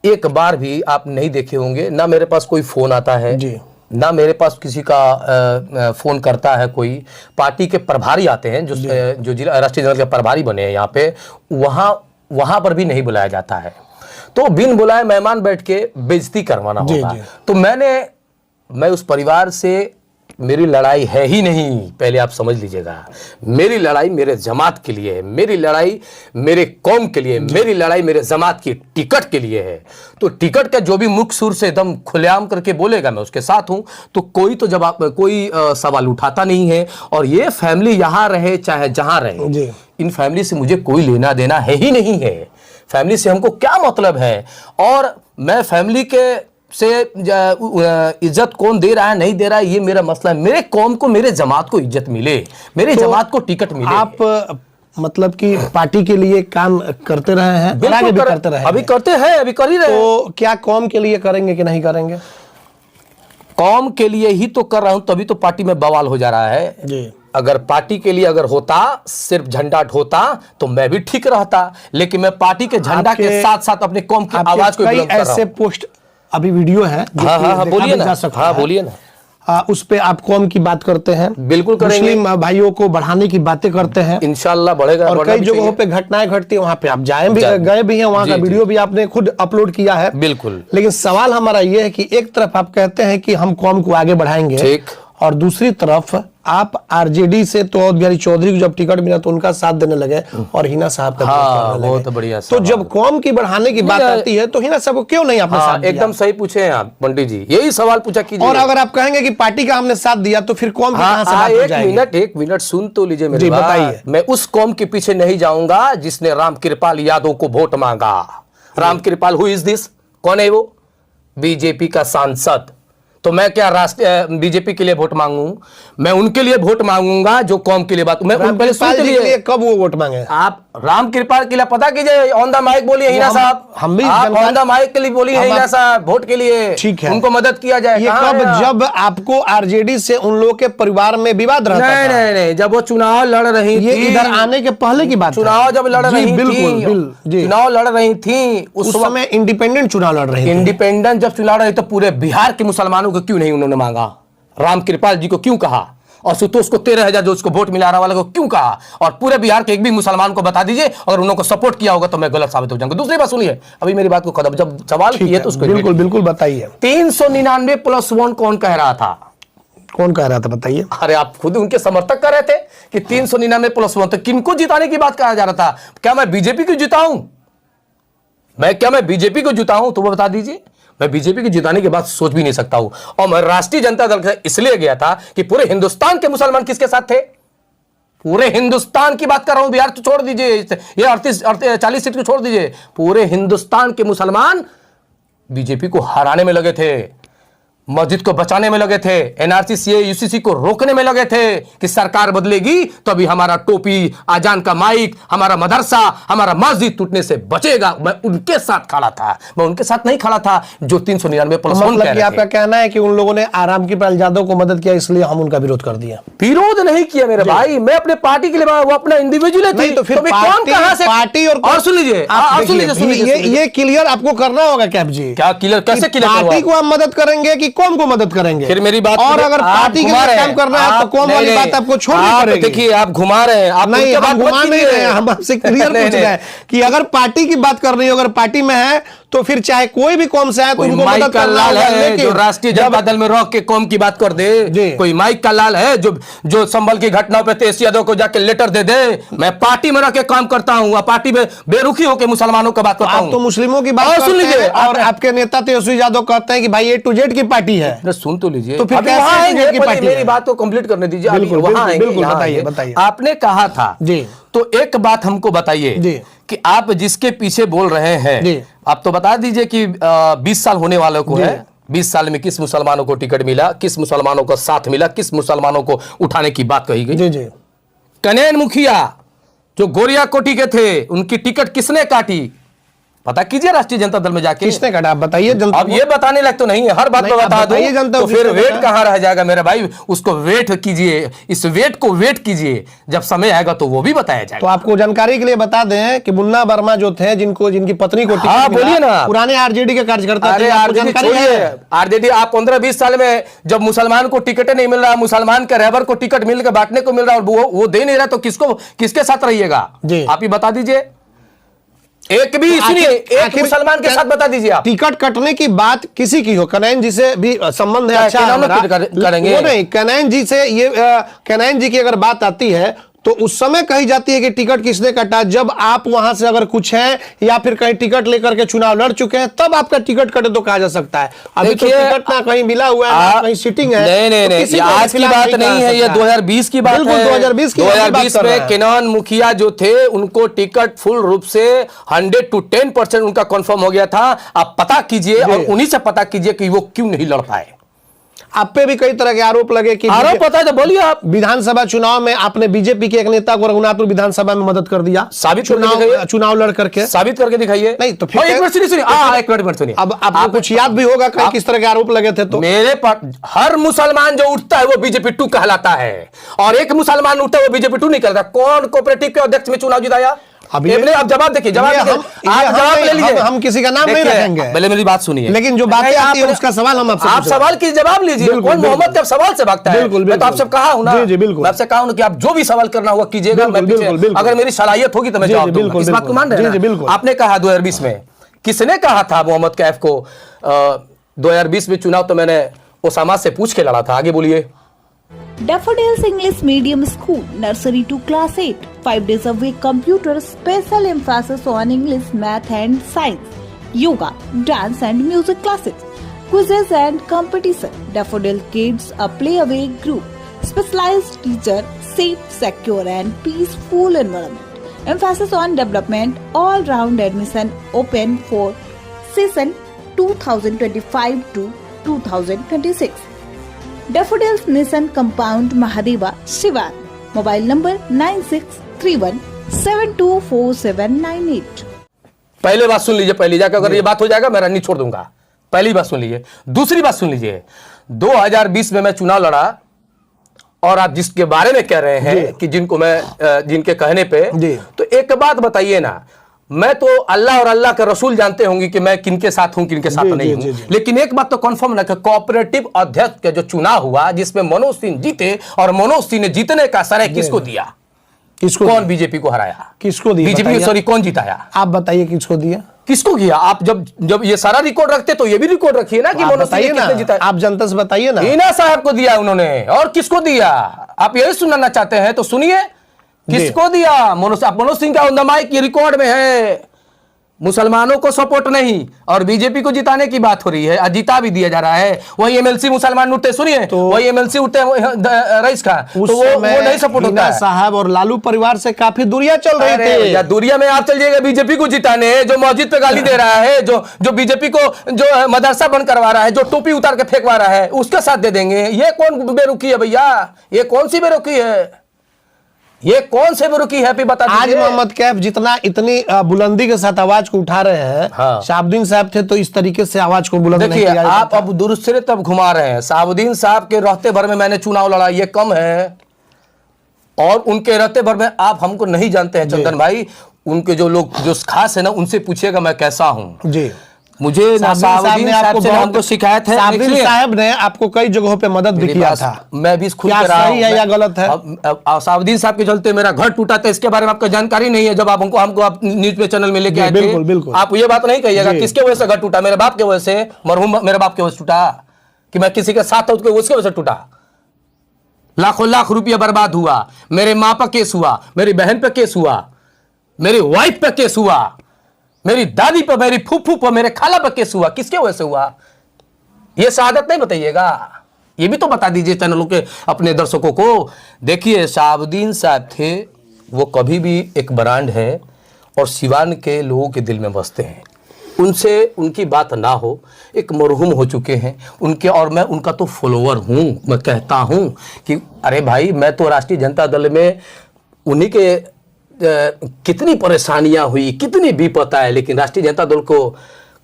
एक बार भी आप नहीं देखे होंगे, ना मेरे पास कोई फोन आता है जी। ना मेरे पास किसी का फोन करता है। कोई पार्टी के प्रभारी आते हैं जो जिला राष्ट्रीय जनता के प्रभारी बने हैं यहाँ पे, वहां पर भी नहीं बुलाया जाता है। तो बिन बुलाए मेहमान बैठ के बेइज्जती करवाना होगा। तो मैं उस परिवार से, मेरी लड़ाई है ही नहीं, पहले आप समझ लीजिएगा। मेरी लड़ाई मेरे जमात के लिए है, मेरी लड़ाई मेरे कौम के लिए, मेरी लड़ाई मेरे जमात की टिकट के लिए है। तो टिकट का जो भी मुख सुर से एकदम खुलेआम करके बोलेगा मैं उसके साथ हूं। तो कोई सवाल उठाता नहीं है। और ये फैमिली यहां रहे चाहे जहां रहे, इन फैमिली से मुझे कोई लेना देना है ही नहीं है। फैमिली से हमको क्या मतलब है? और मैं फैमिली के से इज्जत कौन दे रहा है नहीं दे रहा है ये मेरा मसला है। मेरे कौम को, मेरे जमात को इज्जत मिले, मेरे जमात को टिकट मिले। आप मतलब कि पार्टी के लिए काम करते रहे हैं, आगे भी करते रहे, अभी करते हैं, अभी कर ही रहे हैं। तो क्या कौम के लिए करेंगे कि नहीं करेंगे? कौम के लिए ही तो कर रहा हूं, तभी तो पार्टी में बवाल हो जा रहा है जी। अगर पार्टी के लिए अगर होता, सिर्फ झंडा ढोता तो मैं भी ठीक रहता, लेकिन मैं पार्टी के झंडा के साथ साथ अपने कौम की आवाज को कई ऐसे पोस्ट अभी वीडियो है, बोलिए ना। हाँ बोलिए ना। उस पे आप कौम की बात करते हैं, बिल्कुल करेंगे। मुस्लिम भाइयों को बढ़ाने की बातें करते हैं, इंशाल्लाह बढ़ेगा। और कई जगहों पे घटनाएं घटती है, वहां पे आप गए भी हैं, वहां का वीडियो भी आपने खुद अपलोड किया है। बिल्कुल। लेकिन सवाल हमारा ये है कि एक तरफ आप कहते हैं कि हम कौम को आगे बढ़ाएंगे, ठीक, और दूसरी तरफ आप आरजेडी से तो अवध बिहारी चौधरी को जब टिकट मिला तो उनका साथ देने लगे और हिना साहब का बहुत बढ़िया। तो जब कौम की बढ़ाने की बात आती है तो हिना साहब को क्यों नहीं आपने साथ दिया? एकदम सही पूछे हैं आप पंडित जी, यही सवाल पूछा कीजिए। और अगर आप कहेंगे कि पार्टी का हमने साथ दिया तो फिर कौम की कहां से बात हो जाएगी? एक मिनट सुन तो लीजिए मेरी बात। बताइए। मैं उस कौम के पीछे नहीं जाऊंगा जिसने रामकृपाल यादव को वोट मांगा। Ramkripal who is this? कौन है वो? बीजेपी का सांसद। तो मैं क्या राष्ट्रीय बीजेपी के लिए वोट मांगू? मैं उनके लिए वोट मांगूंगा जो कौम के लिए बात। मैं पहले सुन लिए कब वो वोट मांगे? आप रामकृपाल के लिए पता कीजिए, ऑन द माइक बोलिए हिना साहब, हम भी ऑन द माइक के लिए बोलिए हिना साहब, वोट के लिए ठीक है, उनको मदद किया जाए। ये कब? जब आपको आरजेडी से उन लोगों के परिवार में विवाद रहता था? नहीं, जब वो चुनाव लड़ रही थी, ये इधर आने के पहले की बात, चुनाव जब लड़ रही थी, बिल्कुल चुनाव लड़ रही थी, उस समय इंडिपेंडेंट चुनाव लड़ रही थी। इंडिपेंडेंट जब चुनाव रही तो पूरे बिहार के मुसलमानों को क्यों नहीं उन्होंने मांगा? रामकृपाल जी को क्यों कहा? और सुतोष को 13,000 जो उसको वोट मिला रहा वाले को क्यों कहा? और पूरे बिहार के एक भी मुसलमान को बता दीजिए, अगर उन्होंने सपोर्ट किया होगा तो मैं गलत साबित हो जाऊंगा। दूसरी बात सुनिए, अभी मेरी बात को खत्म, जब सवाल किए तो उसको बिल्कुल बताइए। 399+1 कौन कह रहा था? कौन कह रहा था बताइए? अरे आप खुद उनके समर्थक कर रहे थे कि 399+1। तो किनको जिताने की बात कहा जा रहा था? क्या मैं बीजेपी को जिताऊं? मैं बीजेपी को जिताऊं? तो वो बता दीजिए। मैं बीजेपी की जिताने की बात सोच भी नहीं सकता हूं। और मैं राष्ट्रीय जनता दल से इसलिए गया था कि पूरे हिंदुस्तान के मुसलमान किसके साथ थे? पूरे हिंदुस्तान की बात कर रहा हूं, बिहार तो छोड़ दीजिए, ये 40 सीट को छोड़ दीजिए, पूरे हिंदुस्तान के मुसलमान बीजेपी को हराने में लगे थे, मस्जिद को बचाने में लगे थे, एनआरसी सीए यूसीसी को रोकने में लगे थे कि सरकार बदलेगी तो अभी हमारा टोपी, आजान का माइक, हमारा मदरसा, हमारा मस्जिद टूटने से बचेगा। मैं उनके साथ खड़ा था, मैं उनके साथ नहीं खड़ा था जो 399+1 कह रहे थे। आपका कहना है कि उन लोगों ने रामकृपाल यादव को मदद किया इसलिए हम उनका विरोध कर दिया? विरोध नहीं किया मेरे भाई, मैं अपने पार्टी के लिए, वो अपना इंडिविजुअल थी। तो फिर पार्टी और सुन लीजिए, ये क्लियर आपको करना होगा कैप जी। क्या क्लियर? कैसे क्लियर? पार्टी को हम मदद करेंगे कि कौम को मदद करेंगे? फिर मेरी बात, और अगर पार्टी के लिए काम करना है तो कौम वाली बात आपको छोड़नी पड़ेगी। देखिए आप घुमा रहे हैं, आप नहीं, हम घुमा नहीं रहे हैं, हम आपसे क्लियर पूछ रहे हैं कि अगर पार्टी की बात कर रही हो, अगर पार्टी में है तो फिर चाहे कोई भी कौम से आए तो उनको मदद करना है। जो राष्ट्रीय जनता दल में रोक के कौम की बात कर दे, कोई माइक का लाल है जो संभल की घटनाओं पे तेज यादव को जाके लेटर दे दे? मैं पार्टी में रह के काम करता हूँ, पार्टी में बेरुखी होकर मुसलमानों का बात करता हूँ। तो मुस्लिमों की बात सुन लीजिए, और आपके नेता तेजस्वी यादव कहते हैं कि भाई A to Z की पार्टी है। सुन तो लीजिए, तो फिर मेरी बात को कंप्लीट करने दीजिए। बताइए। आपने कहा था जी, तो एक बात हमको बताइए कि आप जिसके पीछे बोल रहे हैं, आप तो बता दीजिए कि 20 साल होने वालों को है, 20 साल में किस मुसलमानों को टिकट मिला, किस मुसलमानों को साथ मिला, किस मुसलमानों को उठाने की बात कही गई? जी। कनैन मुखिया जो गोरिया कोटी के थे उनकी टिकट किसने काटी? पता कीजिए राष्ट्रीय जनता दल में जाके। किसने काटा आप बताइए जनता अब ये बताने लायक तो नहीं है, हर बात में बता दो तो फिर वेट कहाँ रह जाएगा मेरा भाई? उसको वेट कीजिए, इस वेट को वेट कीजिए, जब समय आएगा तो वो भी बताया जाएगा। तो आपको जानकारी के लिए बता दें कि मुन्ना वर्मा जो थे, जिनकी पत्नी को हाँ बोलिए ना, पुराने आरजेडी के कार्यकर्ता थे। आरजेडी आप 15-20 साल में जब मुसलमान को टिकट नहीं मिल रहा, मुसलमान के रहबर को टिकट मिल के बांटने को मिल रहा और वो दे नहीं रहा, तो किसके साथ रहिएगा? आप ही बता दीजिए, एक भी सुनिए, एक मुसलमान के साथ बता दीजिए आप। टिकट कटने की बात किसी की हो, कनैन जी से भी संबंध है अच्छा करेंगे वो नहीं, कनैन जी से ये कनैन जी की अगर बात आती है तो उस समय कही जाती है कि टिकट किसने काटा, जब आप वहां से अगर कुछ है या फिर कहीं टिकट लेकर के चुनाव लड़ चुके हैं तब आपका टिकट कटे तो कहा जा सकता है। अभी तो टिकट ना कहीं मिला हुआ है ना कहीं सीटिंग है। नहीं, आज की बात नहीं है, ये 2020 की बात है। 2020 में केनान मुखिया जो थे उनको टिकट फुल रूप से 100 to 10% उनका कंफर्म हो गया था। आप पता कीजिए और उन्हीं से पता कीजिए कि वो क्यों नहीं लड़ पाए। आप पे भी कई तरह के आरोप लगे कि आरोप पता है तो बोलिए आप। विधानसभा चुनाव में आपने बीजेपी के एक नेता को रघुनाथपुर विधानसभा में मदद कर दिया, साबित चुनाव लड़ करके साबित करके दिखाइए। नहीं तो फिर एक मिनट सुनिए, अब आपको कुछ याद भी होगा कहीं किस तरह के आरोप लगे थे। तो मेरे हर मुसलमान जो उठता है वो बीजेपी 2 कहलाता है, और एक मुसलमान उठता है वो बीजेपी 2 नहीं कहलाता। कौन कोऑपरेटिव के अध्यक्ष में चुनाव जिताया? अब जवाब देखिए, आप जवाब ले लीजिए। हम किसी का नाम नहीं रखेंगे, पहले मेरी बात सुनिए। लेकिन जो बातें आती है उसका सवाल हम आपसे आप सवाल की जवाब लीजिए। कौन मोहम्मद के सवाल से भागता है? मैं तो आपसे कहा हूं ना, मैं आपसे कहा हूं कि आप जो भी सवाल करना होगा कीजिएगा, अगर मेरी सलाहियत होगी तो मैं जवाब दूंगा। इस बात को मान रहे हैं? आपने कहा 2020 में, किसने कहा था मोहम्मद कैफ को 2020 में चुनाव तो मैंने ओसामा से पूछ के लड़ा था? आगे बोलिए। Daffodils English Medium School, Nursery to Class 8, 5 days a week computer, special emphasis on English, Math and Science, Yoga, Dance and Music classes, quizzes and competition. Daffodil Kids, a play-away group, specialized teacher, safe, secure and peaceful environment. Emphasis on development, all-round admission open for session 2025 to 2026. Daffodils Nissan Compound Mahadeva, Siwan. Mobile number 9631724798. पहले बात सुन लीजिए, पहली जाकर अगर ये बात हो जाएगा मैं रन नहीं छोड़ दूंगा। पहली बात सुन लीजिए। दूसरी बात सुन लीजिए, 2020 में मैं चुनाव लड़ा और आप जिसके बारे में कह रहे हैं कि जिनके कहने पे, तो एक बात बताइए ना, मैं तो अल्लाह और अल्लाह के रसूल जानते होंगे कि मैं किनके साथ हूं किनके साथ नहीं हूं, लेकिन एक बात तो कंफर्म ना कि कोऑपरेटिव अध्यक्ष का जो चुनाव हुआ जिसमें मनोज सिंह जीते, और मनोज सिंह ने जीतने का श्रेय किसको दिया? किसको? कौन बीजेपी को हराया? किसको दिया? बीजेपी, सॉरी, कौन जिताया? आप बताइए किसको दिया? किसको किया? आप जब ये सारा रिकॉर्ड रखते तो ये भी रिकॉर्ड रखिए ना कि मनोज सिंह किसने जिताया। आप जनता से बताइए ना। हीना साहब को दिया उन्होंने, और किसको दिया? आप यही सुनना चाहते हैं तो सुनिए, किसको दिया? मनोज सिंह का ऑन द माइक ये रिकॉर्ड में है। मुसलमानों को सपोर्ट नहीं और बीजेपी को जिताने की बात हो रही है, जीता भी दिया जा रहा है। वही एमएलसी मुसलमान उठते, सुनिए, तो वही एमएलसी उठते रईस खान, तो वो नहीं सपोर्ट होता है। साहब और लालू परिवार से काफी दूरियां चल रही थी। या दूरिया में आप चल जाइएगा बीजेपी को जिताने, जो मस्जिद पे गाली दे रहा है, जो बीजेपी को जो मदरसा बंद करवा रहा है, जो टोपी उतार के फेंकवा रहा है, उसके साथ दे देंगे। ये कौन बेरुखी है भैया? ये कौन सी बेरुखी है? ये कौन से बेरुखी है? बता आज मोहम्मद कैफ जितना इतनी बुलंदी के साथ आवाज को उठा रहे हैं, हाँ। शाहबुद्दीन साहब थे तो इस तरीके से आवाज को बुलंद नहीं किया। आप अब दुरुस्त तब घुमा रहे हैं। शाहबुद्दीन साहब के रहते भर में मैंने चुनाव लड़ा, ये कम है, और उनके रहते भर में आप हमको नहीं जानते हैं चंदन भाई। उनके जो लोग जो खास है ना, उनसे पूछिएगा मैं कैसा हूं। जी, मुझे शाहबुद्दीन साहब सिखायत है। शाहबुद्दीन साहब ने आपको कई जगहों पे मदद भी किया था। मैं भी खुद क्या सही है या गलत है? शाहबुद्दीन साहब के चलते मेरा घर टूटा था, इसके बारे में आपको जानकारी नहीं है। जब आप हमको आप न्यूज पे चैनल में लेके आए थे, बिल्कुल। आप ये बात नहीं कहिएगा किसके वजह से घर टूटा। मेरे बाप के वजह से, मरहूम मेरे बाप के वजह से टूटा, कि मैं किसी के साथ था उसके वजह से टूटा। लाखों लाख रुपया बर्बाद हुआ, मेरे माँ पर केस हुआ, मेरी बहन पे केस हुआ, मेरी वाइफ पे केस हुआ, मेरी दादी पर, मेरी फूफू पर, मेरे खाला पर केस हुआ। किसके वजह से हुआ? ये शहादत नहीं बताइएगा, ये भी तो बता दीजिए चैनलों के अपने दर्शकों को। देखिए, शाहबुद्दीन साहब थे, वो कभी भी एक ब्रांड है और सिवान के लोगों के दिल में बसते हैं। उनसे उनकी बात ना हो, एक मरहूम हो चुके हैं उनके, और मैं उनका तो फॉलोअर हूँ। मैं कहता हूँ कि अरे भाई, मैं तो राष्ट्रीय जनता दल में उन्हीं के कितनी परेशानियां हुई, कितनी विपत्ता है, लेकिन राष्ट्रीय जनता दल को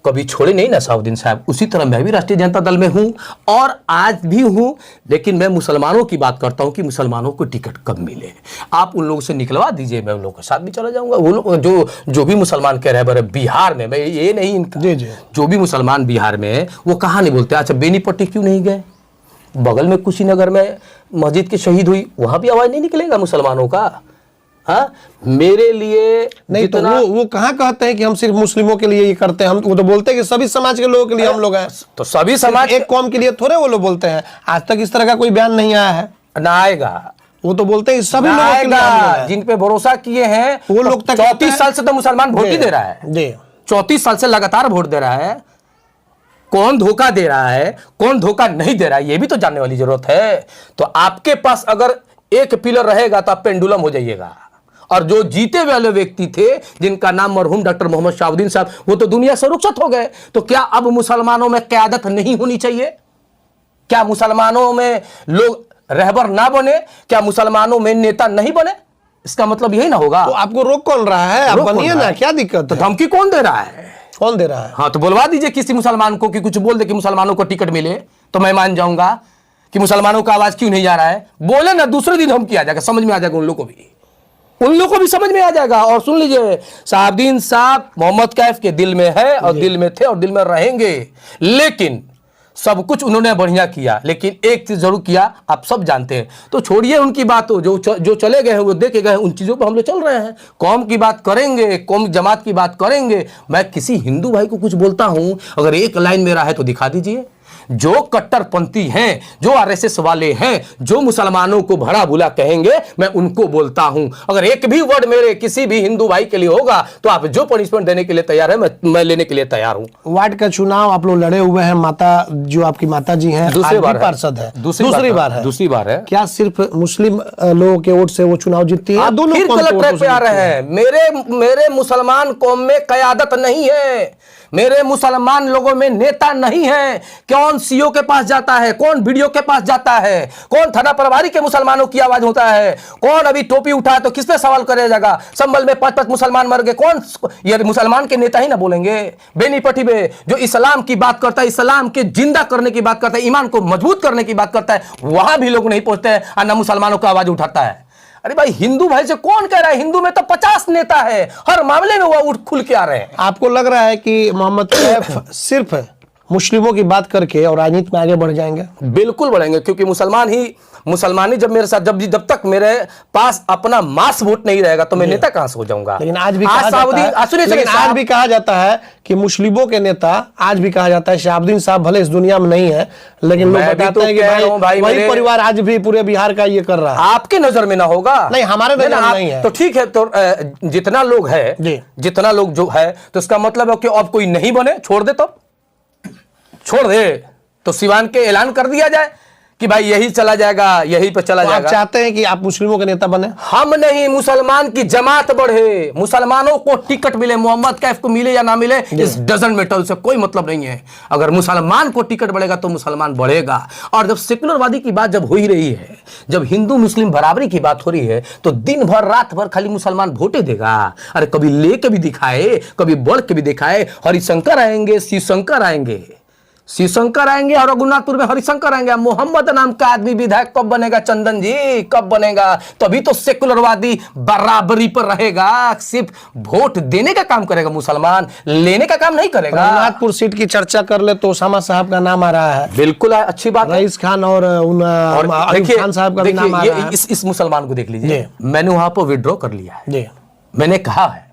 कभी छोड़े नहीं ना शाहबुद्दीन साहब। उसी तरह मैं भी राष्ट्रीय जनता दल में हूं और आज भी हूं, लेकिन मैं मुसलमानों की बात करता हूं कि मुसलमानों को टिकट कब मिले। आप उन लोगों से निकलवा दीजिए, मैं उन लोगों के साथ भी चला जाऊंगा। वो लोग जो भी मुसलमान कह रहे हैं बिहार में, मैं ये नहीं जी जी, जो भी मुसलमान बिहार में है वो कहाँ नहीं बोलते। अच्छा बेनीपट्टी क्यों नहीं गए? बगल में कुशीनगर में मस्जिद की शहीद हुई, वहां भी आवाज नहीं निकलेगा मुसलमानों का? हाँ, मेरे लिए नहीं तो वो कहाँ कहते हैं कि हम सिर्फ मुस्लिमों के लिए ये करते हैं। हम वो तो बोलते हैं कि सभी समाज के लोगों के लिए हम लोग हैं। तो सभी समाज एक कौम के लिए थोड़े वो लोग बोलते हैं। आज तक इस तरह का कोई बयान नहीं आया है। ना आएगा। वो तो बोलते हैं सभी लोगों के लिए हम लोग हैं। जिन पे भरोसा किए हैं वो लोग तक 34 साल से तो मुसलमान वोट ही दे रहा है जी, 34 साल से लगातार वोट दे रहा है। कौन धोखा दे रहा है, कौन धोखा नहीं दे रहा है, ये भी तो जानने वाली जरूरत है। तो आपके पास अगर एक पिलर रहेगा तो आप पेंडुलम हो जाइएगा। और जो जीते वाले व्यक्ति थे जिनका नाम मरहूम डॉक्टर मोहम्मद शाहबुद्दीन साहब, वो तो दुनिया से रुखसत हो गए। तो क्या अब मुसलमानों में क़यादत नहीं होनी चाहिए? क्या मुसलमानों में लोग रहबर ना बने? क्या मुसलमानों में नेता नहीं बने? इसका मतलब यही ना होगा। तो आपको रोक कौन रहा है? आप बनिए ना, क्या दिक्कत तो है? धमकी कौन दे रहा है? कौन दे रहा है? हाँ, तो बुलवा दीजिए किसी मुसलमान को कि कुछ बोल दे कि मुसलमानों को टिकट मिले, तो मैं मान जाऊंगा कि मुसलमानों का आवाज क्यों नहीं जा रहा है। बोले ना, दूसरे दिन धमकी आ जाएगा, समझ में आ जाएगा उन लोगों को भी, उन लोगों को भी समझ में आ जाएगा। और सुन लीजिए, शाहबुद्दीन साहब मोहम्मद कैफ के दिल में है और दिल में थे और दिल में रहेंगे। लेकिन सब कुछ उन्होंने बढ़िया किया, लेकिन एक चीज जरूर किया, आप सब जानते हैं। तो छोड़िए उनकी बातों, जो चले गए हैं वो देखे गए हैं, उन चीजों पर हम लोग चल रहे हैं। कौम की बात करेंगे, कौम जमात की बात करेंगे। मैं किसी हिंदू भाई को कुछ बोलता हूं, अगर एक लाइन मेरा है तो दिखा दीजिए। जो कट्टरपंथी हैं, जो आरएसएस वाले हैं, जो मुसलमानों को भड़ा बुला कहेंगे, मैं उनको बोलता हूं। अगर एक भी वर्ड मेरे किसी भी हिंदू भाई के लिए होगा तो आप जो पनिशमेंट देने के लिए तैयार है, मैं लेने के लिए तैयार हूं। वार्ड का चुनाव आप लोग लड़े हुए हैं। माता जो आपकी माता जी हैं, दूसरी बार पार्षद है, दूसरी बार है। क्या सिर्फ मुस्लिम लोगों के वोट से वो चुनाव जीतती है? आप दोनों फिर गलत ट्रैक पे आ रहे हैं। मेरे मुसलमान कौम में क़यादत नहीं है, मेरे मुसलमान लोगों में नेता नहीं है। कौन सीओ के पास जाता है, कौन वीडियो के पास जाता है, कौन थाना प्रभारी के मुसलमानों की आवाज होता है, कौन अभी टोपी उठाए तो किस पे सवाल करेगा। संभल में 5-5 मुसलमान मर गए, कौन ये मुसलमान के नेता ही ना बोलेंगे। बेनीपट्टी में जो इस्लाम की बात करता है, इस्लाम के जिंदा करने की बात करता है, ईमान को मजबूत करने की बात करता है, वहां भी लोग नहीं पहुंचते हैं और ना मुसलमानों को आवाज उठाता है। अरे भाई, हिंदू भाई से कौन कह रहा है? हिंदू में तो 50 नेता है, हर मामले में वो उठ खुल के आ रहे हैं। आपको लग रहा है कि मोहम्मद कैफ सिर्फ मुस्लिमों की बात करके और राजनीति में आगे बढ़ जाएंगे? बिल्कुल बढ़ेंगे, क्योंकि मुसलमानी जब मेरे साथ जब तक मेरे पास अपना मास वोट नहीं रहेगा तो मैं नेता कहां से हो जाऊंगा। लेकिन आज भी कहा जाता है कि मुस्लिमों के नेता, आज भी कहा जाता है शाहबुद्दीन साहब भले इस दुनिया में नहीं है, लेकिन लोग बताते हैं कि भाई वही परिवार आज भी पूरे बिहार का ये कर रहा है। आपके नजर में ना होगा, नहीं हमारे नजर में नहीं है। तो ठीक है, तो जितना लोग है, जितना लोग जो है, तो इसका मतलब है कि अब कोई नहीं बने, छोड़ दे, तो छोड़ दे, तो सिवान के ऐलान कर दिया जाए कि भाई यही चला जाएगा, यही पे चला जाएगा। आप चाहते हैं कि आप मुस्लिमों के नेता बने? हम नहीं, मुसलमान की जमात बढ़े, मुसलमानों को टिकट मिले, मोहम्मद कैफ को मिले या ना मिले, इस डजंट मैटर से कोई मतलब नहीं है। अगर मुसलमान को टिकट बढ़ेगा तो मुसलमान बढ़ेगा। और जब सेकुलरवादी की बात जब हो ही रही है, जब हिंदू मुस्लिम बराबरी की बात हो रही है, तो दिन भर रात भर खाली मुसलमान वोटे देगा। अरे कभी ले के भी दिखाए, कभी बढ़ के भी दिखाए। हरिशंकर आएंगे, शिवशंकर आएंगे, शिवशंकर आएंगे और रघुनाथपुर में हरिशंकर आएंगे। मोहम्मद नाम का आदमी विधायक कब बनेगा चंदन जी, कब बनेगा? तभी तो सेकुलरवादी बराबरी पर रहेगा। सिर्फ वोट देने का काम करेगा मुसलमान, लेने का काम नहीं करेगा। रघुनाथपुर सीट की चर्चा कर ले तो ओसामा साहब का नाम आ रहा है। बिल्कुल अच्छी बात, रईस खान और अयूब खान साहब का भी नाम आ रहा है। इस मुसलमान को देख लीजिए, मैंने वहां पर विड्रॉ कर लिया है। मैंने कहा है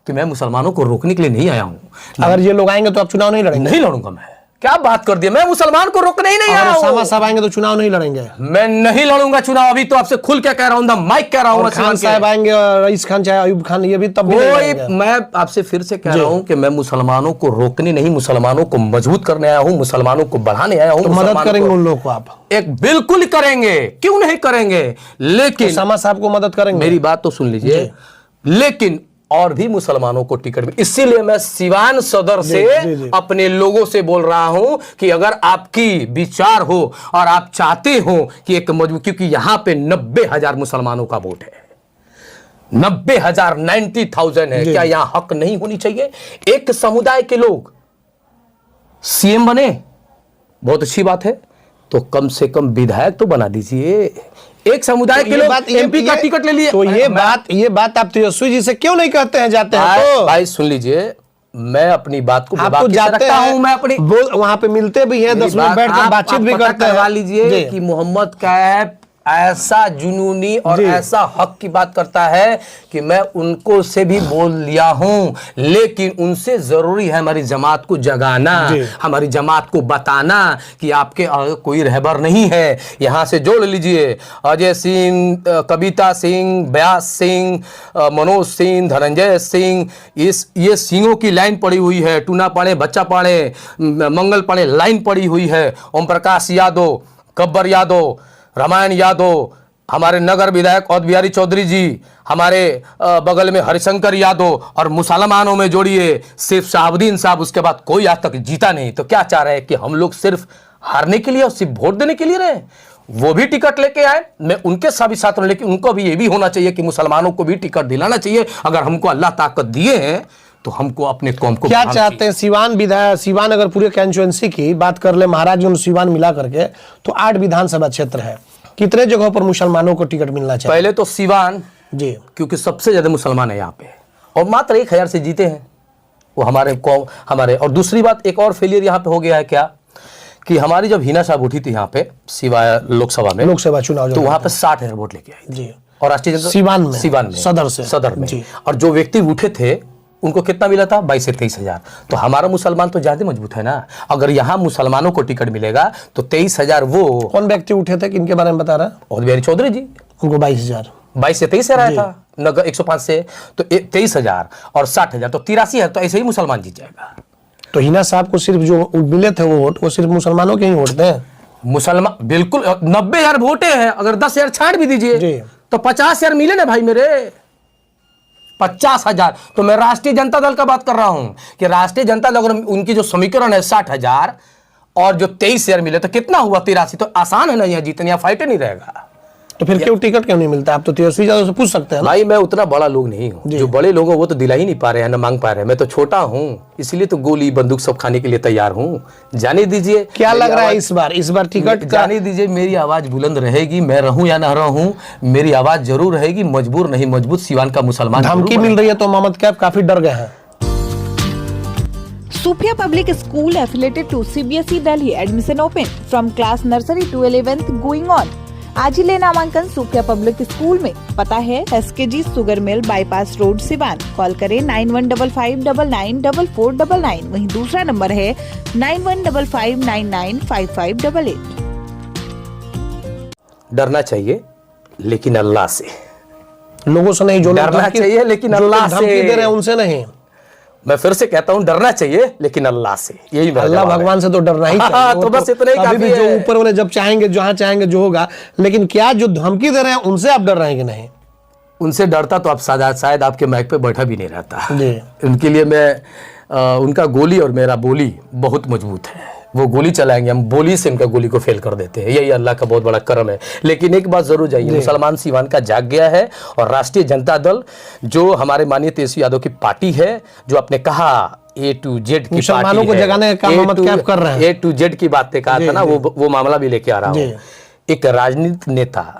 कि मैं मुसलमानों को रोकने के लिए नहीं आया हूं। अगर ये लोग आएंगे तो आप चुनाव नहीं लड़ेंगे? नहीं लड़ूंगा मैं। क्या बात कर दिया, मैं मुसलमान को रोकने ही नहीं आया हूं। ओसामा साहब आएंगे तो चुनाव नहीं लड़ेंगे? मैं नहीं लड़ूंगा चुनाव, अभी तो आपसे खुल के कह रहा हूं, माइक कह रहा हूं। खान साहब आएंगे, रईस खान चाहे अयूब खान, ये भी तब भी मैं आपसे फिर से कह रहा हूं कि मैं मुसलमानों को रोकने नहीं, मुसलमानों को मजबूत करने आया हूं, मुसलमानों को बढ़ाने आया हूं। तो मदद करेंगे उन लोग को आप? एक बिल्कुल करेंगे, क्यों नहीं करेंगे। लेकिन ओसामा साहब को मदद करेंगे? मेरी बात तो सुन लीजिए, लेकिन और भी मुसलमानों को टिकट मिले। इसीलिए मैं सिवान सदर से अपने लोगों से बोल रहा हूं कि अगर आपकी विचार हो और आप चाहते हो कि एक मजबूत, क्योंकि यहां पे 90,000 मुसलमानों का वोट है, 90,000 90,000 है। क्या यहां हक नहीं होनी चाहिए? एक समुदाय के लोग सीएम बने, बहुत अच्छी बात है, तो कम से कम विधायक तो बना दीजिए। एक समुदाय के लोग एमपी का टिकट ले लिए, तो ये बात आप तेजस्वी जी से क्यों नहीं कहते हैं? जाते हैं तो भाई सुन लीजिए, मैं अपनी बात को आप तो जाते हैं, मैं अपनी वहां पे मिलते भी हैं, 10 मिनट बैठ कर बातचीत भी करते हैं। करवा लीजिए कि मोहम्मद कैफ ऐसा जुनूनी और ऐसा हक की बात करता है कि मैं उनको से भी बोल लिया हूं, लेकिन उनसे जरूरी है हमारी जमात को जगाना, हमारी जमात को बताना कि आपके कोई रहबर नहीं है। यहां से जोड़ लीजिए अजय सिंह, कविता सिंह, ब्यास सिंह, मनोज सिंह, धनंजय सिंह, ये सिंहों की लाइन पड़ी हुई है। टूना पाड़े, बच्चा पाड़े, मंगल पाड़े लाइन पड़ी हुई है। ओम प्रकाश यादव, गब्बर यादव, रामायण यादव, हमारे नगर विधायक औद बिहारी चौधरी जी, हमारे बगल में हरिशंकर यादव, और मुसलमानों में जोड़िए सिर्फ शहाबुद्दीन साहब, उसके बाद कोई आज तक जीता नहीं। तो क्या चाह रहे हैं कि हम लोग सिर्फ हारने के लिए और सिर्फ वोट देने के लिए रहे? वो भी टिकट लेके आए, मैं उनके साथ साथ हूं, लेकिन उनको भी ये भी होना चाहिए कि मुसलमानों को भी टिकट दिलाना चाहिए। अगर हमको अल्लाह ताकत दिए हैं तो हमको अपने कौम को क्या चाहते हैं? सिवान अगर पूरे कंस्टिट्यूएंसी की बात कर ले, महाराजगंज सिवान मिला करके, तो 8 विधानसभा क्षेत्र है। कितने जगहों पर मुसलमानों को टिकट मिलना चाहिए? पहले तो सिवान जी, क्योंकि सबसे ज्यादा मुसलमान है यहाँ पे, और मात्र 1,000 से जीते हैं वो हमारे। और दूसरी बात, एक और फेलियर यहाँ पे हो गया है क्या, कि हमारी जब हिना साहब उठी थी यहाँ पे सिवाय लोकसभा चुनाव, तो वहां पे 60,000 वोट लेके आई जी। और राष्ट्रीय सिवान में सदर में जी। और जो व्यक्ति उठे थे उनको कितना मिला था? 22 से 23,000। तो हमारा मुसलमान तो ज्यादा मजबूत है ना। अगर यहाँ मुसलमानों को टिकट मिलेगा तो 23,000 वो कौन व्यक्ति उठे थे, किनके बारे में बता रहा है? औद बिहारी चौधरी जी, उनको 22,000 22 से 23 आया था, नगर 105 से, तो 23,000 और 60,000 तो 83 है। तो ऐसे ही मुसलमान जीत जाएगा। तो हिना साहब को सिर्फ जो मिले थे वो वोट, वो सिर्फ मुसलमानों के ही वोट थे? मुसलमान बिल्कुल 90,000 वोटे हैं। अगर 10,000 छाड़ भी दीजिए तो 50,000 मिले ना भाई मेरे, 50,000। तो मैं राष्ट्रीय जनता दल का बात कर रहा हूं कि राष्ट्रीय जनता दल, अगर उनकी जो समीकरण है 60,000 और जो 23,000 मिले तो कितना हुआ? 83। तो आसान है ना यहाँ जीतने, यहाँ फाइट नहीं रहेगा। तो फिर क्यों टिकट क्यों नहीं मिलता? आप तो तेजस्वी यादव से पूछ सकते हैं। भाई मैं उतना बड़ा लोग नहीं हूँ, जो बड़े लोग हैं वो तो दिला ही नहीं पा रहे हैं, ना मांग पा रहे हैं। मैं तो छोटा हूँ, इसलिए तो गोली बंदूक सब खाने के लिए तैयार हूँ। जाने दीजिए क्या लग रहा है इस बार टिकट? जाने दीजिए, मेरी आवाज बुलंद रहेगी, मैं रहूं या ना रहूं, मेरी आवाज जरूर रहेगी। मजबूर नहीं मजबूत सिवान का मुसलमान। धमकी मिल रही है तो मोहम्मद कैफ काफी डर गए हैं। Sophia Public School affiliated to CBSE Delhi. Admission open from class nursery to 11th going on. आज ही ले नामांकन सोफिया पब्लिक स्कूल में। पता है SKG sugar mill bypass road Siwan. Call करें 9155994499। वहीं दूसरा नंबर है 9155995588। डरना चाहिए लेकिन अल्लाह से। लोगों से नहीं, जो डरना चाहिए लेकिन अल्लाह से। धमकी दे रहे हैं उनसे नहीं। मैं फिर से कहता हूं, डरना चाहिए लेकिन अल्लाह से। यही अल्लाह भगवान से तो डरना ही चाहिए। तो बस इतना ही काफी है। जो ऊपर वाले जब चाहेंगे, जहां चाहेंगे जो होगा। लेकिन क्या जो धमकी दे रहे हैं उनसे आप डर रहे हैं कि नहीं? उनसे डरता तो आप शायद आपके माइक पे बैठा भी नहीं रहता। उनके लिए मैं उनका गोली और मेरा बोली बहुत मजबूत है। वो गोली चलाएंगे, हम बोली से उनका गोली को फेल कर देते हैं। यही अल्लाह का बहुत बड़ा करम है। लेकिन एक बात जरूर जाइए, मुसलमान सिवान का जाग गया है। और राष्ट्रीय जनता दल जो हमारे माननीय तेजस्वी यादव की पार्टी है, जो आपने कहा A to Z की मुसलमानों को जगाने का काम मोहम्मद कैफ कर रहे हैं। A to Z की बातें कहा था ना, वो मामला भी लेके आ रहा हूँ। एक राजनीतिक नेता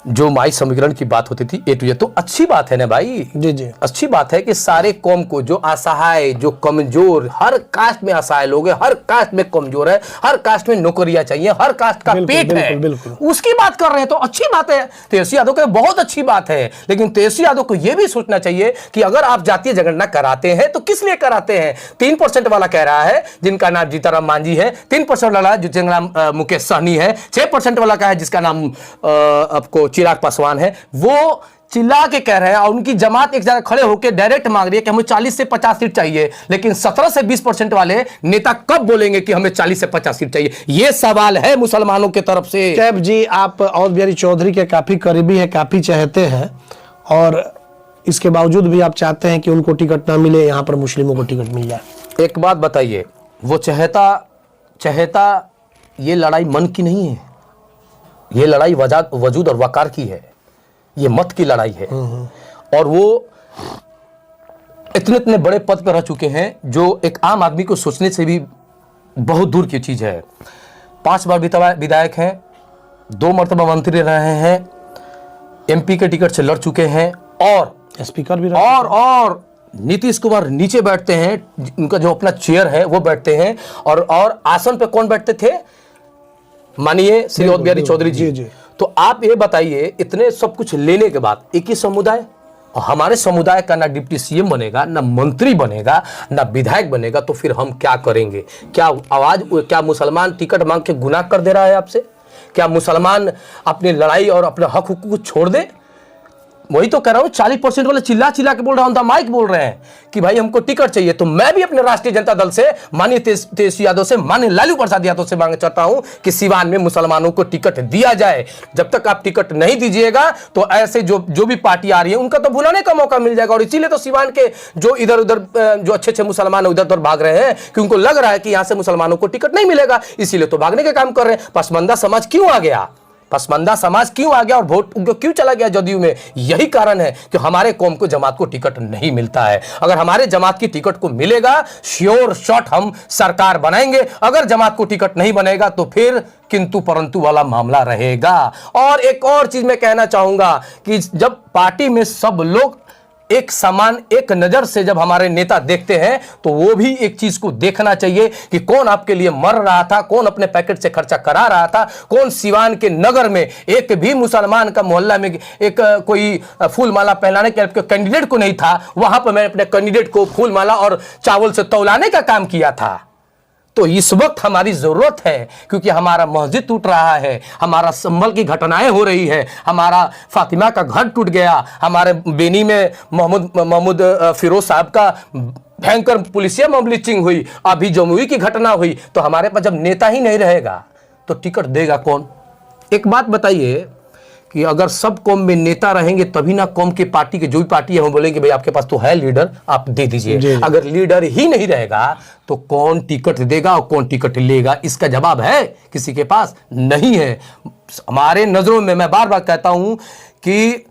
जो माई समीकरण की बात होती थी A to Z, तो अच्छी बात है ना भाई। जी अच्छी बात है कि सारे कौम को, जो असहाय, जो कमजोर, हर कास्ट में असहाय लोग हैं, हर कास्ट में कमजोर है, हर कास्ट में नौकरियां चाहिए, हर कास्ट का पेट है, उसकी बात कर रहे हैं। तो अच्छी बात है तेजस्वी यादव को, बहुत अच्छी बात है। लेकिन तेजस्वी यादव को यह भी सोचना चाहिए कि अगर आप जातीय जनगणना कराते हैं तो किस लिए कराते हैं? 3% वाला कह रहा है जिनका नाम जीताराम मांझी है, 3% वाला जिसका नाम मुकेश सहनी है, 6% वाला का है जिसका नाम आपको चिराग पासवान है। वो चिल्ला के कह रहे हैं और उनकी जमात एक जगह खड़े होकर डायरेक्ट मांग रही है कि हमें 40 से 50 सीट चाहिए। लेकिन 17 से 20% वाले नेता कब बोलेंगे कि हमें 40 से 50 सीट चाहिए? यह सवाल है मुसलमानों की तरफ से। कैफ जी, आप औद बिहारी चौधरी के काफी करीबी है, काफी चाहते हैं, और इसके बावजूद भी आप चाहते हैं कि उनको टिकट ना मिले, यहाँ पर मुस्लिमों को टिकट मिल जाए। एक बात बताइए, वो चाहता ये लड़ाई मन की नहीं है, ये लड़ाई वजूद और वकार की है, ये मत की लड़ाई है। और वो इतने इतने बड़े पद पर रह चुके हैं जो एक आम आदमी को सोचने से भी बहुत दूर की चीज है। 5 बार विधायक हैं, 2 मर्तबा मंत्री रहे हैं, एमपी के टिकट से लड़ चुके हैं और स्पीकर भी और नीतीश कुमार नीचे बैठते हैं, उनका जो अपना चेयर है वो बैठते हैं, और आसन पे कौन बैठते थे? मानिए श्री अवध बिहारी चौधरी जी। तो आप ये बताइए, इतने सब कुछ लेने के बाद एक ही समुदाय, और हमारे समुदाय का ना डिप्टी सीएम बनेगा, ना मंत्री बनेगा, ना विधायक बनेगा, तो फिर हम क्या करेंगे? क्या मुसलमान टिकट मांग के गुनाह कर दे रहा है आपसे? क्या मुसलमान अपनी लड़ाई और अपने हक हुकूक को छोड़ दे? वही तो कह रहा हूं, 40% वाले चिल्ला चिल्ला के बोल रहा हूं, माइक बोल रहे हैं कि भाई हमको टिकट चाहिए। तो मैं भी अपने राष्ट्रीय जनता दल से, माननीय तेजस्वी यादव से, माननीय लालू प्रसाद यादव से मांगना चाहता हूं कि सिवान में मुसलमानों को टिकट दिया जाए। जब तक आप टिकट नहीं दीजिएगा तो ऐसे जो भी पार्टी आ रही है उनका तो भुलाने का मौका मिल जाएगा। और इसीलिए तो सिवान के जो इधर उधर जो अच्छे मुसलमान इधर उधर भाग रहे हैं कि उनको लग रहा है कि यहां से मुसलमानों को टिकट नहीं मिलेगा, इसीलिए तो भागने के काम कर रहे हैं। पसमानदा समाज क्यों आ गया? पसमानदा समाज क्यों आ गया और वोट क्यों चला गया जदयू में? यही कारण है कि हमारे कौम को जमात को टिकट नहीं मिलता है। अगर हमारे जमात की टिकट को मिलेगा, श्योर शॉट हम सरकार बनाएंगे। अगर जमात को टिकट नहीं बनेगा तो फिर किंतु परंतु वाला मामला रहेगा। और एक और चीज मैं कहना चाहूंगा कि जब पार्टी में सब लोग एक समान, एक नजर से जब हमारे नेता देखते हैं तो वो भी एक चीज को देखना चाहिए कि कौन आपके लिए मर रहा था, कौन अपने पैकेट से खर्चा करा रहा था, कौन सिवान के नगर में एक भी मुसलमान का मोहल्ला में एक कोई फूल माला पहनाने के कैंडिडेट को नहीं था। वहां पर मैंने अपने कैंडिडेट को फूल माला और चावल से तौलाने का काम किया था। तो इस वक्त हमारी जरूरत है, क्योंकि हमारा मस्जिद टूट रहा है, हमारा संभल की घटनाएं हो रही है, हमारा फातिमा का घर टूट गया, हमारे बेनी में मोहम्मद फिरोज साहब का भयंकर पुलिसिया मोबिलिचिंग हुई, अभी जमुई की घटना हुई। तो हमारे पास जब नेता ही नहीं रहेगा तो टिकट देगा कौन? एक बात बताइए कि अगर सब कौम में नेता रहेंगे तभी ना कौम की पार्टी के जो भी पार्टी है हम बोलेंगे भाई आपके पास तो है लीडर, आप दे दीजिए। अगर लीडर ही नहीं रहेगा तो कौन टिकट देगा और कौन टिकट लेगा? इसका जवाब है किसी के पास नहीं है। हमारे नजरों में मैं बार बार कहता हूं कि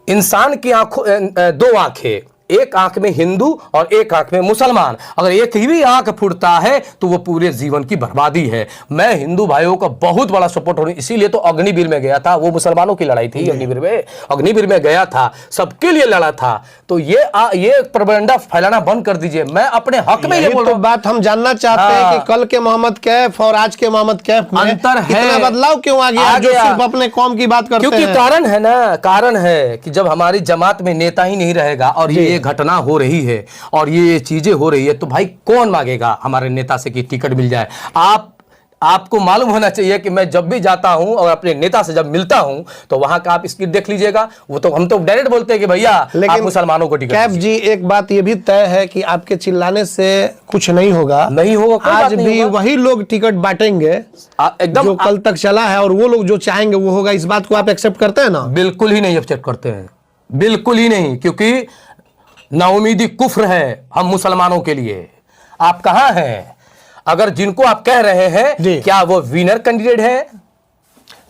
इंसान की आंखों 2 आंखें, एक आंख में हिंदू और एक आंख में मुसलमान। अगर एक ही भी आंख फूटता है तो वो पूरे जीवन की बर्बादी है। मैं हिंदू भाइयों का बहुत बड़ा सपोर्ट हो रही, इसीलिए तो अग्निवीर में गया था। वो मुसलमानों की लड़ाई थी, अग्निवीर में गया था, सबके लिए लड़ा था। तो ये प्रोपेगेंडा फैलाना बंद कर दीजिए। मैं अपने हक में ये बोल रहा हूं। बात हम जानना चाहते हैं कि कल के मोहम्मद कैफ और आज के मोहम्मद कैफ में अंतर है। इतना बदलाव क्यों आ गया जो सिर्फ अपने कौम की बात करते हैं? क्योंकि कारण है ना, कारण है कि जब हमारी जमात में नेता ही नहीं रहेगा और ये घटना हो रही है और ये चीजें हो रही है तो भाई कौन मांगेगा हमारे नेता से कि टिकट मिल जाए? आपको मालूम होना चाहिए कि मैं जब भी जाता हूं और अपने नेता से जब मिलता हूं तो वहां का आप स्पीड देख लीजिएगा। वो तो हम तो डायरेक्ट बोलते हैं कि भैया आप मुसलमानों को टिकट। कैफ जी, एक बात ये भी तय है कि आपके चिल्लाने से कुछ नहीं होगा। आज भी वही लोग टिकट बांटेंगे एकदम जो कल तक चला है, और वो लोग जो चाहेंगे वो होगा। इस बात को आप एक्सेप्ट करते हैं ना? बिल्कुल ही नहीं एक्सेप्ट करते हैं, बिल्कुल ही नहीं, क्योंकि नाउमीदी कुफ्र है हम मुसलमानों के लिए। आप कहां हैं? अगर जिनको आप कह रहे हैं क्या वो विनर कैंडिडेट है?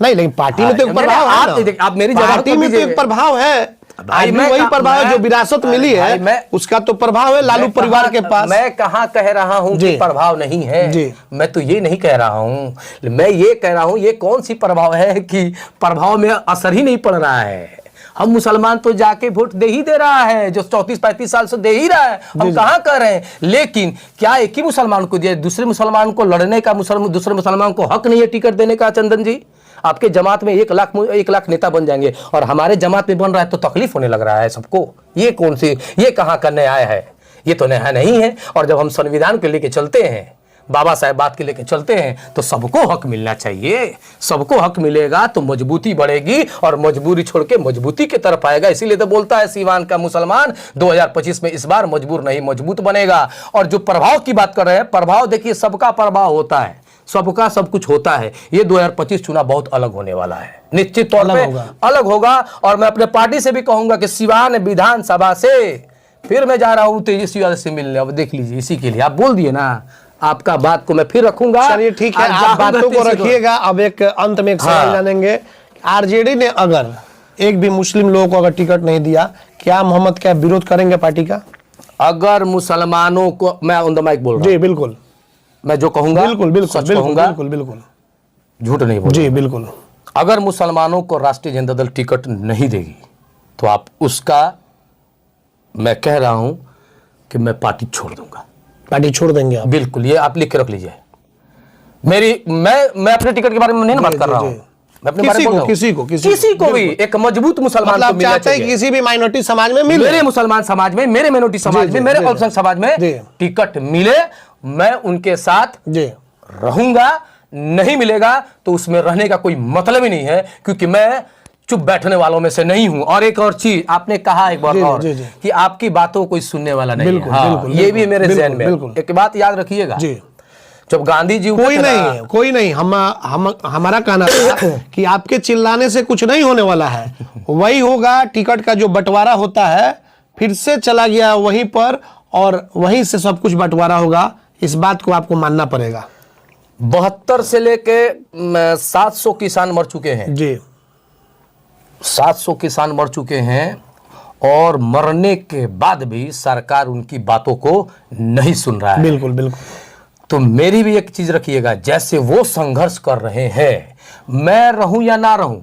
नहीं, लेकिन पार्टी में तो एक प्रभाव है। आप मेरी पार्टी में तो एक प्रभाव है। भाई मैं वही प्रभाव जो विरासत मिली है उसका तो प्रभाव है लालू परिवार के पास। मैं कहां कह रहा हूं कि प्रभाव नहीं है? मैं तो ये नहीं कह रहा हूं। मैं ये कह रहा हूं ये कौन सी प्रभाव है कि प्रभाव में असर ही नहीं पड़ रहा है। हम मुसलमान तो जाके वोट दे ही दे रहा है, जो 34-35 साल से दे ही रहा है। हम कहां कर रहे हैं? लेकिन क्या एक ही मुसलमान को दिया? दूसरे मुसलमान को लड़ने का, दूसरे मुसलमान को हक नहीं है टिकट देने का? चंदन जी, आपके जमात में 1 लाख नेता बन जाएंगे और हमारे जमात में बन रहा है तो तकलीफ होने लग रहा है सबको। ये कौन सी, ये कहां का न्याय है? ये तो न्याय नहीं है। और जब हम संविधान को लेके चलते हैं, बाबा साहब बात के लेके चलते हैं तो सबको हक मिलना चाहिए। सबको हक मिलेगा तो मजबूती बढ़ेगी और मजबूरी छोड़ के मजबूती की तरफ आएगा। इसीलिए तो बोलता है सीवान का मुसलमान 2025 में इस बार मजबूर नहीं मजबूत बनेगा। और जो प्रभाव की बात कर रहे हैं, प्रभाव देखिए, सबका प्रभाव होता है, सबका सब कुछ होता है। ये 2025 चुनाव बहुत अलग होने वाला है, निश्चित तौर पर अलग होगा। और मैं अपने पार्टी से भी कहूंगा कि सीवान विधानसभा से फिर मैं जा रहा हूं तेजस्वी यादव से मिलने। अब देख लीजिए, इसी के लिए आप बोल दिए ना, आपका बात को मैं फिर रखूंगा। चलिए ठीक है, आप बातों को रखिएगा। अब एक अंत में एक सवाल जानेंगे। आरजेडी ने अगर एक भी मुस्लिम लोगों को अगर टिकट नहीं दिया, क्या मोहम्मद कैफ विरोध करेंगे पार्टी का? अगर मुसलमानों को, मैं ऑन द माइक बोल रहा जी बिल्कुल, मैं जो कहूंगा बिल्कुल बिल्कुल सच बिल्कुल कहूंगा, बिल्कुल बिल्कुल झूठ नहीं बोल। जी बिल्कुल। अगर मुसलमानों को राष्ट्रीय जनता दल टिकट नहीं देगी तो आप उसका, मैं कह रहा हूं कि मैं पार्टी छोड़ दूंगा। पार्टी छोड़ देंगे आप? बिल्कुल, ये आप लिख के रख लीजिए। मैं अपने टिकट के बारे में नहीं ना बात कर रहा हूं, मैं अपने बारे में बोल रहा हूं। किसी को भी एक मजबूत मुसलमान मतलब को मिलना चाहते हैं कि चाहिए। किसी भी माइनॉरिटी समाज में मिले, मेरे मुसलमान समाज में, मेरे मिनोरिटी समाज जी, में, मेरे जी, अल्पसंख्यक समाज में जी। टिकट मिले, मैं उनके साथ जी रहूंगा। नहीं मिलेगा तो उसमें रहने का कोई मतलब ही नहीं है, क्योंकि मैं चुप बैठने वालों में से नहीं हूं। और एक और चीज आपने कहा एक बार जी, और जी, जी। कि आपकी बातों को कोई सुनने वाला नहीं बिल्कुल, है। हाँ, बिल्कुल, ये भी बिल्कुल, मेरे बिल्कुल, ज़हन में। बिल्कुल। एक बात याद रखिएगा, जी, जब गांधी जी कोई नहीं है, कोई नहीं। हमारा कहना था कि आपके चिल्लाने से कुछ नहीं होने वाला है। वही होगा, टिकट का जो बंटवारा होता है फिर से चला गया वहीं पर, और वहीं से सब कुछ बंटवारा होगा। इस बात को आपको मानना पड़ेगा। 72 से लेके 700 किसान मर चुके हैं जी, 700 किसान मर चुके हैं, और मरने के बाद भी सरकार उनकी बातों को नहीं सुन रहा है। बिल्कुल बिल्कुल। तो मेरी भी एक चीज रखिएगा, जैसे वो संघर्ष कर रहे हैं, मैं रहूं या ना रहूं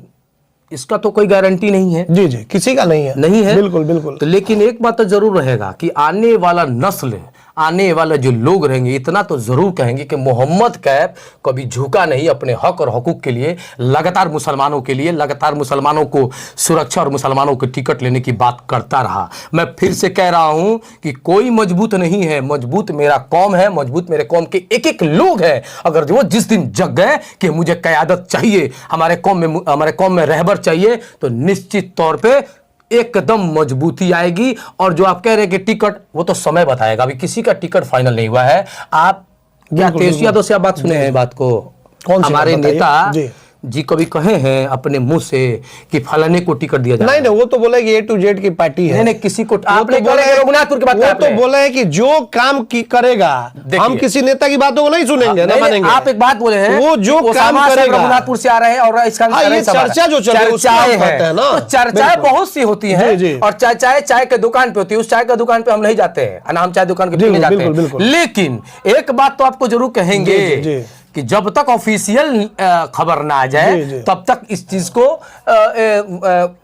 इसका तो कोई गारंटी नहीं है। जी जी, किसी का नहीं है, नहीं है, बिल्कुल बिल्कुल। तो लेकिन एक बात तो जरूर रहेगा कि आने वाला नस्ल, आने वाले जो लोग रहेंगे, इतना तो जरूर कहेंगे कि मोहम्मद कैफ कभी झुका नहीं अपने हक और हकूक के लिए, लगातार मुसलमानों के लिए, लगातार मुसलमानों को सुरक्षा और मुसलमानों के टिकट लेने की बात करता रहा। मैं फिर से कह रहा हूं कि कोई मजबूत नहीं है, मजबूत मेरा कौम है, मजबूत मेरे कौम के एक एक लोग हैं। अगर वो जिस दिन जग गए कि मुझे क़यादत चाहिए, हमारे कौम में रहबर चाहिए, तो निश्चित तौर पे एकदम मजबूती आएगी। और जो आप कह रहे हैं कि टिकट, वो तो समय बताएगा, अभी किसी का टिकट फाइनल नहीं हुआ है। आप क्या तेज यादव से आप बात सुने हैं बात को? कौन सी हमारे बात बताइए? नेता जी कभी कहे हैं अपने मुंह से कि फलाने को टिकट दिया जाए? नहीं नहीं, वो तो बोले कि A to Z की पार्टी है। नहीं, किसी को आपने आपने बोला रघुनाथपुर की बात, वो तो बोले हैं कि जो काम की करेगा, हम किसी नेता की बातों को नहीं सुनेंगे, ना मानेंगे। आप एक बात बोले हैं, वो जो काम करेगा, रघुनाथपुर से आ रहे हैं, और इसका ये चर्चा जो चल रही है, चर्चाएं हैं ना, तो चर्चाएं बहुत सी होती हैं, जी, जी। और चाय के दुकान पे होती है। उस चाय के दुकान पे हम नहीं जाते हैं ना, हम चाय दुकान के पीने जाते हैं। लेकिन एक बात तो आपको जरूर कहेंगे कि जब तक ऑफिशियल खबर ना आ जाए, तब तक इस चीज को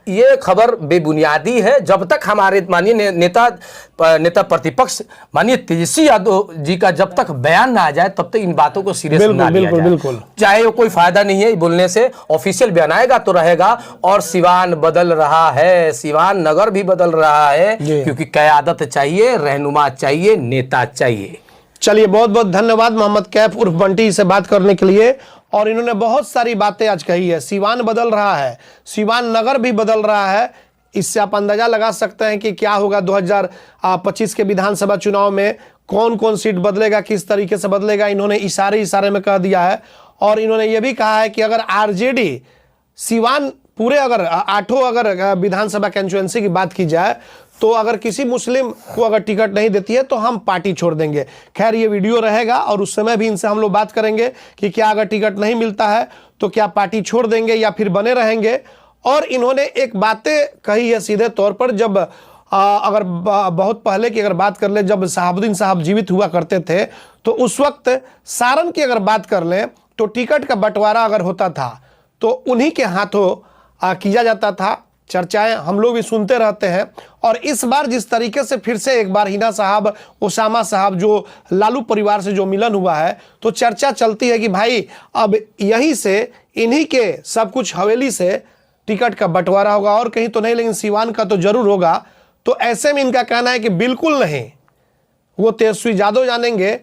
ये खबर बेबुनियादी है। जब तक हमारे माननीय नेता प्रतिपक्ष माननीय तेजस्वी यादव जी का जब तक बयान ना आ जाए, तब तक इन बातों को सीरियस ना लिया जाए। बिल्कुल। चाहे वो कोई फायदा नहीं है बोलने से, ऑफिशियल बयान आएगा तो रहेगा। और सिवान बदल रहा है, सिवान नगर भी बदल रहा है, क्योंकि क़यादत चाहिए, रहनुमा चाहिए, नेता चाहिए। चलिए, बहुत बहुत धन्यवाद मोहम्मद कैफ उर्फ बंटी से बात करने के लिए। और इन्होंने बहुत सारी बातें आज कही है। सिवान बदल रहा है, सिवान नगर भी बदल रहा है। इससे आप अंदाजा लगा सकते हैं कि क्या होगा 2025 के विधानसभा चुनाव में, कौन कौन सीट बदलेगा, किस तरीके से बदलेगा। इन्होंने इशारे में कह दिया है। और इन्होंने ये भी कहा है कि अगर आरजेडी सिवान पूरे अगर 8 अगर विधानसभा कंस्टिट्यूएंसी की बात की जाए, तो अगर किसी मुस्लिम को अगर टिकट नहीं देती है तो हम पार्टी छोड़ देंगे। खैर, ये वीडियो रहेगा और उस समय भी इनसे हम लोग बात करेंगे कि क्या अगर टिकट नहीं मिलता है तो क्या पार्टी छोड़ देंगे या फिर बने रहेंगे। और इन्होंने एक बातें कही है सीधे तौर पर, जब अगर बहुत पहले की अगर बात कर ले, जब शहाबुद्दीन साहब जीवित हुआ करते थे, तो उस वक्त सारण की अगर बात कर लें तो टिकट का बंटवारा अगर होता था तो उन्हीं के हाथों किया जाता था। चर्चाएं हम लोग भी सुनते रहते हैं। और इस बार जिस तरीके से फिर से एक बार हिना साहब, ओसामा साहब, जो लालू परिवार से जो मिलन हुआ है, तो चर्चा चलती है कि भाई अब यहीं से, इन्हीं के सब कुछ हवेली से टिकट का बंटवारा होगा, और कहीं तो नहीं, लेकिन सिवान का तो जरूर होगा। तो ऐसे में इनका कहना है कि बिल्कुल नहीं, वो तेजस्वी यादव जानेंगे।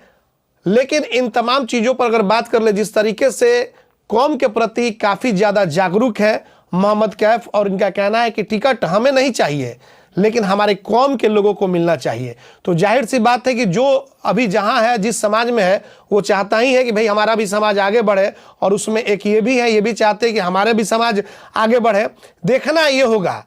लेकिन इन तमाम चीज़ों पर अगर बात कर ले, जिस तरीके से कौम के प्रति काफ़ी ज़्यादा जागरूक है मोहम्मद कैफ, और इनका कहना है कि टिकट हमें नहीं चाहिए, लेकिन हमारे कौम के लोगों को मिलना चाहिए। तो जाहिर सी बात है कि जो अभी जहां है, जिस समाज में है, वो चाहता ही है कि भाई हमारा भी समाज आगे बढ़े। और उसमें एक ये भी है, ये भी चाहते हैं कि हमारे भी समाज आगे बढ़े। देखना ये होगा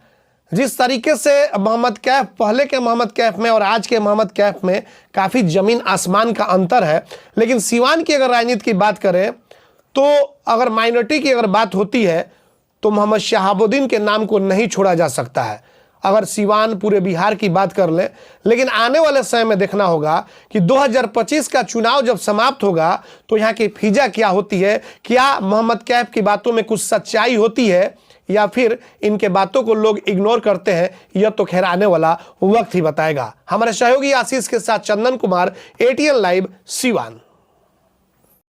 जिस तरीके से मोहम्मद कैफ, पहले के मोहम्मद कैफ में और आज के मोहम्मद कैफ में काफ़ी ज़मीन आसमान का अंतर है। लेकिन सिवान की अगर राजनीति की बात करें, तो अगर माइनॉरिटी की अगर बात होती है तो मोहम्मद शहाबुद्दीन के नाम को नहीं छोड़ा जा सकता है। अगर सिवान पूरे बिहार की बात कर लें। लेकिन आने वाले समय में देखना होगा कि 2025 का चुनाव जब समाप्त होगा तो यहाँ की फिजा क्या होती है, क्या मोहम्मद कैफ की बातों में कुछ सच्चाई होती है या फिर इनके बातों को लोग इग्नोर करते हैं, यह तो खैर आने वाला वक्त ही बताएगा। हमारे सहयोगी आशीष के साथ चंदन कुमार, ATN लाइव, सिवान।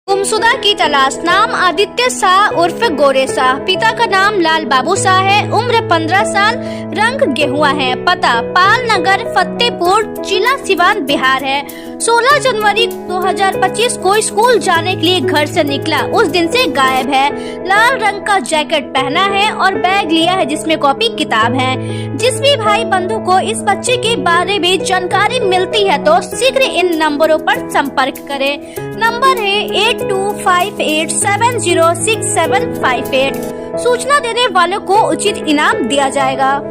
गुमशुदा की तलाश। नाम आदित्य शाह उर्फ गोरे शाह। पिता का नाम लाल बाबू शाह है। उम्र 15 साल। रंग गेहुआ है। पता पाल नगर, फतेहपुर, जिला सिवान, बिहार है। 16 जनवरी 2025 को स्कूल जाने के लिए घर से निकला, उस दिन से गायब है। लाल रंग का जैकेट पहना है और बैग लिया है जिसमें कॉपी किताब है। जिस भी भाई बंधु को इस बच्चे के बारे में जानकारी मिलती है तो शीघ्र इन नंबरों पर संपर्क करें। नंबर है 8258706758। सूचना देने वालों को उचित इनाम दिया जाएगा।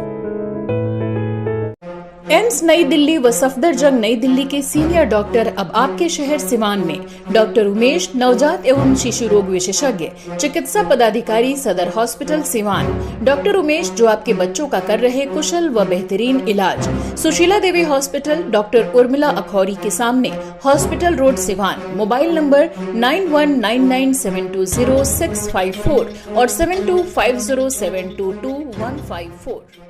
एम्स नई दिल्ली व सफदरजंग नई दिल्ली के सीनियर डॉक्टर अब आपके शहर सिवान में। डॉक्टर उमेश, नवजात एवं शिशु रोग विशेषज्ञ, चिकित्सा पदाधिकारी, सदर हॉस्पिटल सिवान। डॉक्टर उमेश जो आपके बच्चों का कर रहे कुशल व बेहतरीन इलाज। सुशीला देवी हॉस्पिटल, डॉक्टर उर्मिला अखौरी के सामने, hospital road, Siwan. Mobile number 9199720654 और 7250722154।